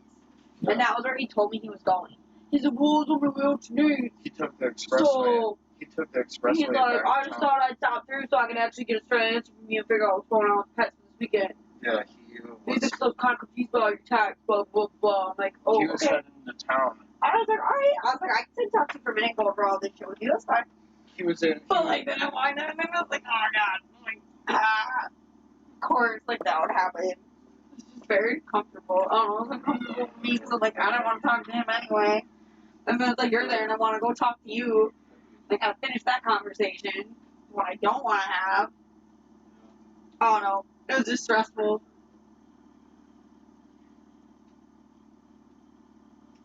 And that was where he told me he was going. He said, well, it's on my way out today. He took the expressway. So, He took the expressway he's like, back I to just town. thought I'd stop through so I could actually get a straight answer from you and figure out what's going on with pets this weekend. Yeah, He's just so kind of confused about your tax, blah, blah, blah. I'm like, oh, he was okay. heading to town. I was like, alright. I was like, I can talk to you for a minute and go over all this shit with you. That's fine. He was in. But, like, then I whined and I was like, oh, God. I'm like, of course, like, that would happen. It's just very comfortable. I don't know, it was uncomfortable for me because I'm like, I don't want to talk to him anyway. And then it's like, you're there and I want to go talk to you. Like, I finish that conversation. What I don't want to have. I don't know. It was just stressful.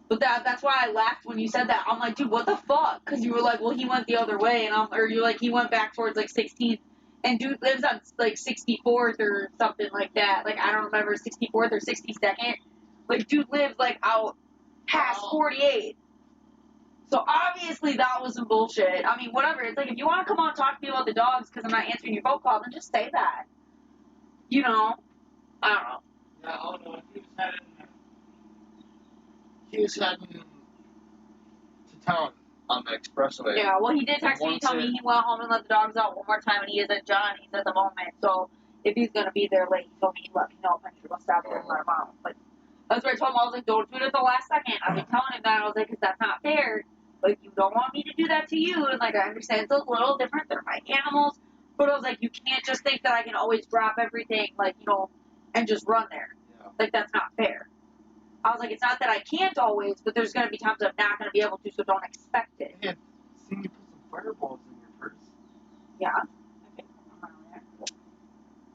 But that's why I laughed when you said that. I'm like, dude, what the fuck? Because you were like, well, he went the other way, or you're like, he went back towards like 16th, and dude lives on like 64th or something like that. Like I don't remember 64th or 62nd. Like dude lives like out past 48. So obviously that was some bullshit. I mean, whatever. It's like if you want to come on and talk to me about the dogs because I'm not answering your phone call, then just say that. You know, I don't know. Yeah, I don't know. He was heading to town on the expressway. Yeah, well, he did text me and tell me he went home and let the dogs out one more time, and he is at Johnny's at the moment. So if he's gonna be there late, he told me he'd let me know if I need to go stop there and let him out. But that's what I told him. I was like, don't do it at the last second. I've been telling him that. I was like, because that's not fair. Like, you don't want me to do that to you. And, like, I understand it's a little different. They're my animals. But I was like, you can't just think that I can always drop everything, like, you know, and just run there. Yeah. Like, that's not fair. I was like, it's not that I can't always, but there's going to be times I'm not going to be able to, so don't expect it. Yeah. See, you put some fireballs in your purse. Yeah.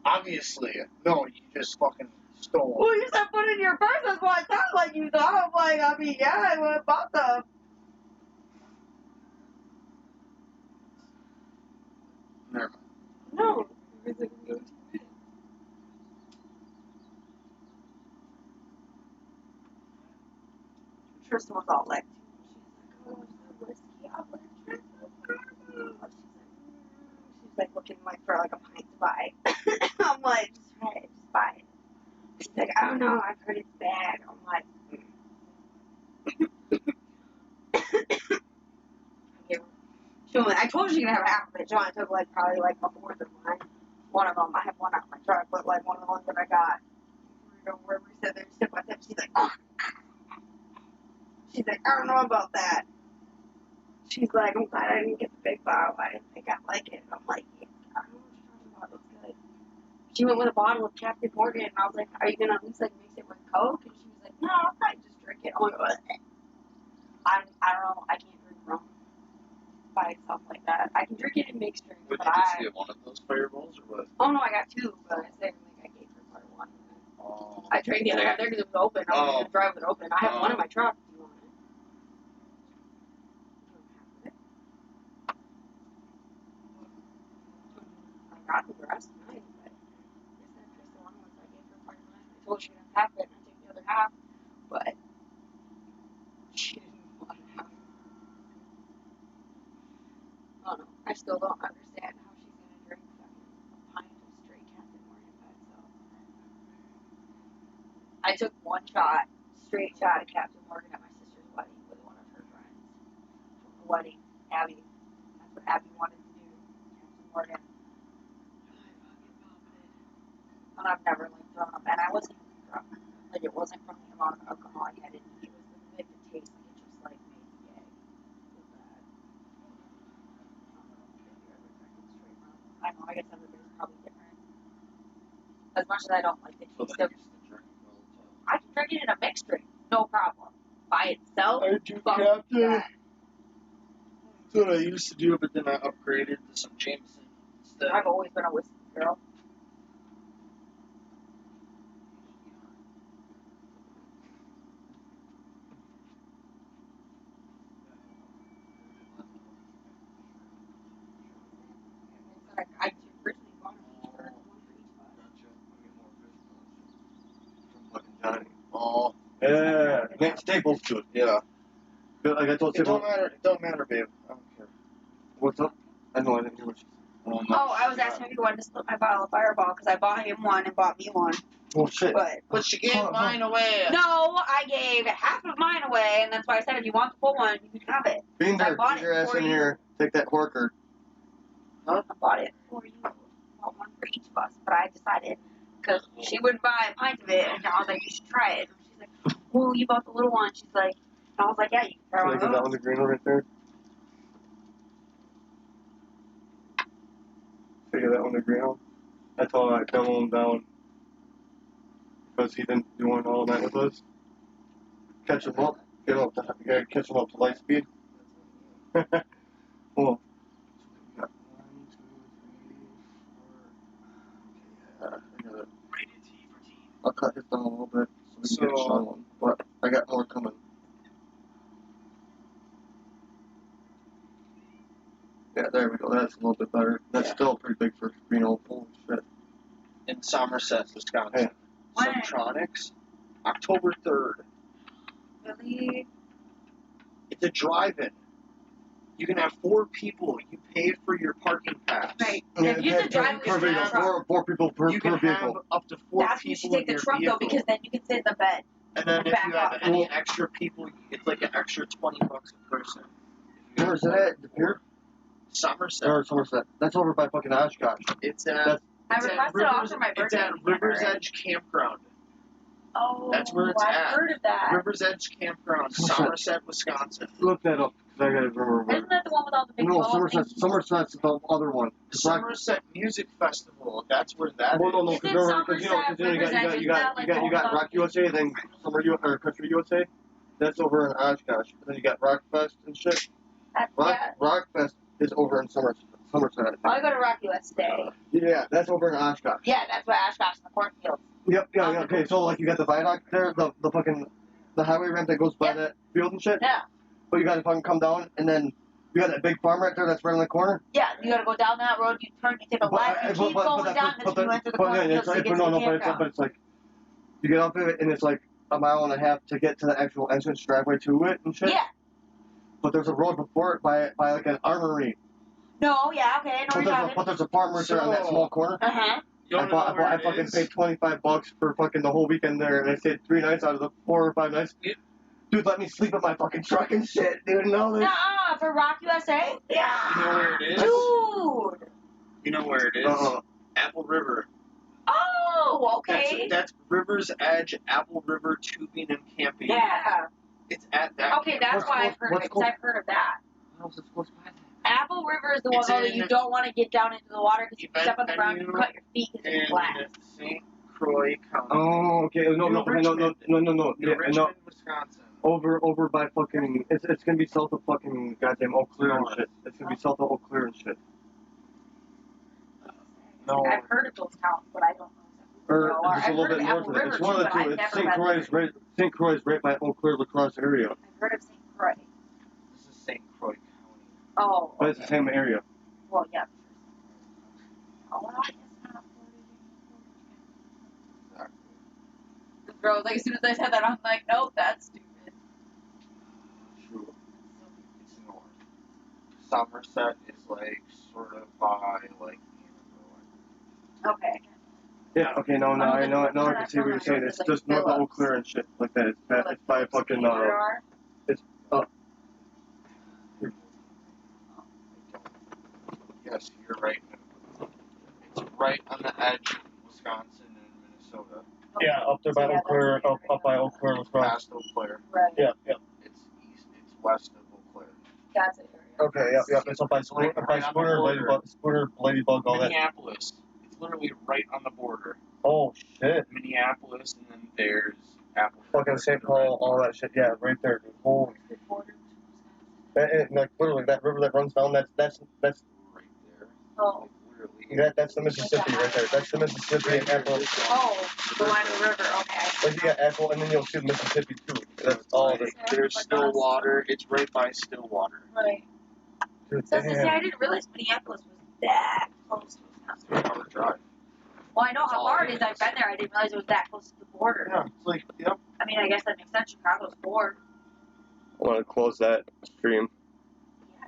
Obviously. No, you just fucking stole. Well, you said put it in your purse. That's why it sounded like you thought. I'm like, I mean, yeah, I would have bought them. Never mind. No. Tristan was all like, she's like, oh, the whiskey, I'll let Tristan. She's like looking like for like a pint to buy. I'm like, just try it, just buy it. She's like, I don't know, I've heard it's bad. I'm like, I told her she could have half of it. She only took like probably like a fourth of mine. One of them, I have one out in my truck, but like one of the ones that I got, where we said there's tip by tip, she's like, oh. She's like, I don't know about that. She's like, I'm glad I didn't get the big bottle. I didn't think I'd like it. I'm like, yeah, I don't know what you're talking about. It's good. She went with a bottle of Captain Morgan, and I was like, are you gonna at least like mix it with Coke? And she was like, no, I'll probably just drink it. I'm like, I don't know. I can't drink rum by itself like that. I can drink it in mixed drinks, What, but did you just get one of those fireballs or what? oh no, I got two, but I think I gave her part one. Oh. I drank the other half there because it was open. I was gonna drive with it open. I have one in my truck. Do you want it? I got the rest tonight, but I said just the one once I gave her part of mine. I told her she could have half it and I take the other half, but she didn't want to have it. I don't know. I still don't understand how she's gonna drink fucking a pint of straight Captain Morgan by itself. I took one shot, straight shot of Captain Morgan at my sister's wedding with one of her friends. From the wedding, Abby. That's what Abby wanted to do. Captain Morgan. And I've never like thrown up, and I wasn't even drunk. Like it wasn't from the amount of alcohol I had in me. It was like the taste, like it just like made me gag. So bad. I know. I guess everybody's probably different. As much as I don't like the So taste they of, used to drink all the time. I can drink it in a mixed drink, no problem. By itself, I do, fuck Captain. that. That's what I used to do, but then I upgraded to some Jameson instead. I've always been a whiskey girl. I originally bought them for one for each of us. Gotcha. I'll get more fish from fucking Johnny. Oh. Yeah. Man, Staples to it. Yeah. But like I told It Staples. don't matter. It don't matter, babe. I don't care. What's up? I know I didn't hear what you said. Well, no, Oh, I was asking if he wanted to split my bottle of Fireball because I bought him one and bought me one. Oh shit. But she gave mine away. no, I gave half of mine away, and that's why I said if you want the full one, you can have it. I Beanbag, bought get your it ass for in you. here. Take that horker. I bought it for you. I bought one for each of us, but I decided because she wouldn't buy a pint of it, and I was like, you should try it. And she's like, well, you bought the little one. She's like, and I was like, yeah, you can try one Can I of get that those. one, the green one right there? Figure that one, the green one. I told him I'd demo him down because he didn't do one all night with us. Catch him up. Get him up to, you gotta catch him up to light speed. Cool. We got 1, 2, 3, 4. Okay, I got it. I'll cut his down a little bit so we can get a strong one. But I got more coming. Yeah, there we go. That's a little bit better. That's still pretty big for Reno. Holy shit. In Somerset, Wisconsin. Hey. When? Subtronics, October 3rd. Really? It's a drive-in. You can have 4 people. You pay for your parking pass. Right. Yeah, If you could drive per with vehicle. the truck, Four people per You can have vehicle. up to 4 that's when you people should take in the your truck vehicle. though, because then you can sit in the bed. And then if back you have up. any extra people, it's like an extra $20 a person. Where's it at? The pier? Somerset. Or Somerset. That's over by fucking Oshkosh. It's at. That's- I it's at requested off for my It's birthday at weekend Rivers already. Edge Campground. Oh, That's where it's I've at. heard of that. Rivers Edge Campground, Somerset, Wisconsin. Look that up, because I gotta remember where. Isn't that the one with all the big No, walls? Somerset's the other one. Somerset Music Festival. That's where that Well, no, is. no, Is it because you know, Somerset, you got Rock USA, then Summer or Country USA. That's over in Oshkosh. And then you got Rockfest and shit. Yeah. Rockfest is over in Somerset. I think. I go to Rock USA. Yeah, that's over in Oshkosh. Yeah, that's why Oshkosh in the cornfields. Yep, yeah, okay, so like you got the viaduct there, the fucking, the highway ramp that goes by that field and shit. Yeah. But you gotta fucking come down, and then you got that big farm right there that's right on the corner. Yeah, you gotta go down that road, you turn, you take a left, you keep going down until you enter the cornfields to get to the campground. But it's like, you get off of it, and it's like a mile and a half to get to the actual entrance driveway to it and shit. Yeah. But there's a road before it by like an armory. No, yeah, okay, I know what you're talking. But there's a farm right there on that small corner. Uh-huh. I fucking paid $25 for fucking the whole weekend there, and I stayed 3 nights out of the 4 or 5 nights. Yeah. Dude, let me sleep in my fucking truck and shit, dude. No, this. Nuh-uh, for Rock USA? Yeah. You know where it is? Dude. You know where it is? Apple River. Oh, okay. That's Rivers Edge, Apple River Tubing and Camping. Yeah. It's at that. Okay, that's why I've heard of it, because I've heard of that. How's it supposed to be? Apple River is the one It's though that in you don't want to get down into the water because you event step on the ground and venue cut your feet because in it's flat. St. Croix County. Oh, okay. No. New Yeah, Richmond, no. Wisconsin. Over by fucking. It's gonna be south of fucking goddamn Eau Claire and shit. It's gonna be south of Eau Claire and shit. No. I've heard of those towns, but I don't know. Or I've just a little heard bit of north Apple of it. River It's one too, of the but two. I've It's never St. been Croix there. is right. St. Croix is right by Eau Claire lacrosse area, I've heard of St. Croix. This is St. Croix County. Oh. but it's the same area. Well, yeah. Oh, well, I guess not. Exactly. Bro, like as soon as I said that, I'm like, nope, that's stupid. True. It's north. Somerset is like sort of by like Okay. Yeah. Okay. No. I know. No, I can see what you're saying. It's just north of Eau Claire and shit like that. It's by fucking. Yes, you're right. It's right on the edge of Wisconsin and Minnesota. Yeah, up there by Eau Claire, up by Eau Claire lacrosse. Past Eau Claire. Right. Yeah. It's east. It's west of Eau Claire. That's an area. Okay. Yep. It's up by Spooner, Ladybug, all that. Minneapolis. It's literally right on the border. Oh shit. Minneapolis, and then there's Apple. Fucking St. Paul, all that shit. Yeah, right there, dude. Holy. Like literally, that river that runs down. That's right there. Oh. Like, literally. that's the Mississippi right there. That's the Mississippi and Apple. Oh, the line of the river, okay. Like you got Apple, and then you'll see the Mississippi too. That's all of it. There's Stillwater. It's right by Stillwater. Right. Dude, So, see, I didn't realize Minneapolis was that close to Wisconsin. 3 hour drive. Well, I know how far it is. I've been there. I didn't realize it was that close to the border. Yeah, it's like, yep. I mean, I guess that makes sense. Chicago's border. I want to close that stream. Yeah,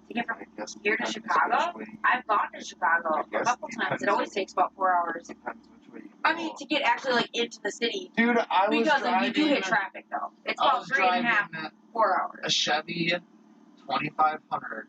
it To get from I guess it here to depends Chicago? which way you- I've gone to Chicago I a guess couple it times. It depends- always takes about 4 hours. Depends which way you I go. mean, to get actually like into the city. Dude, I was Because driving. you do hit traffic though. It's I about was 3.5, driving 4 hours. a Chevy 2500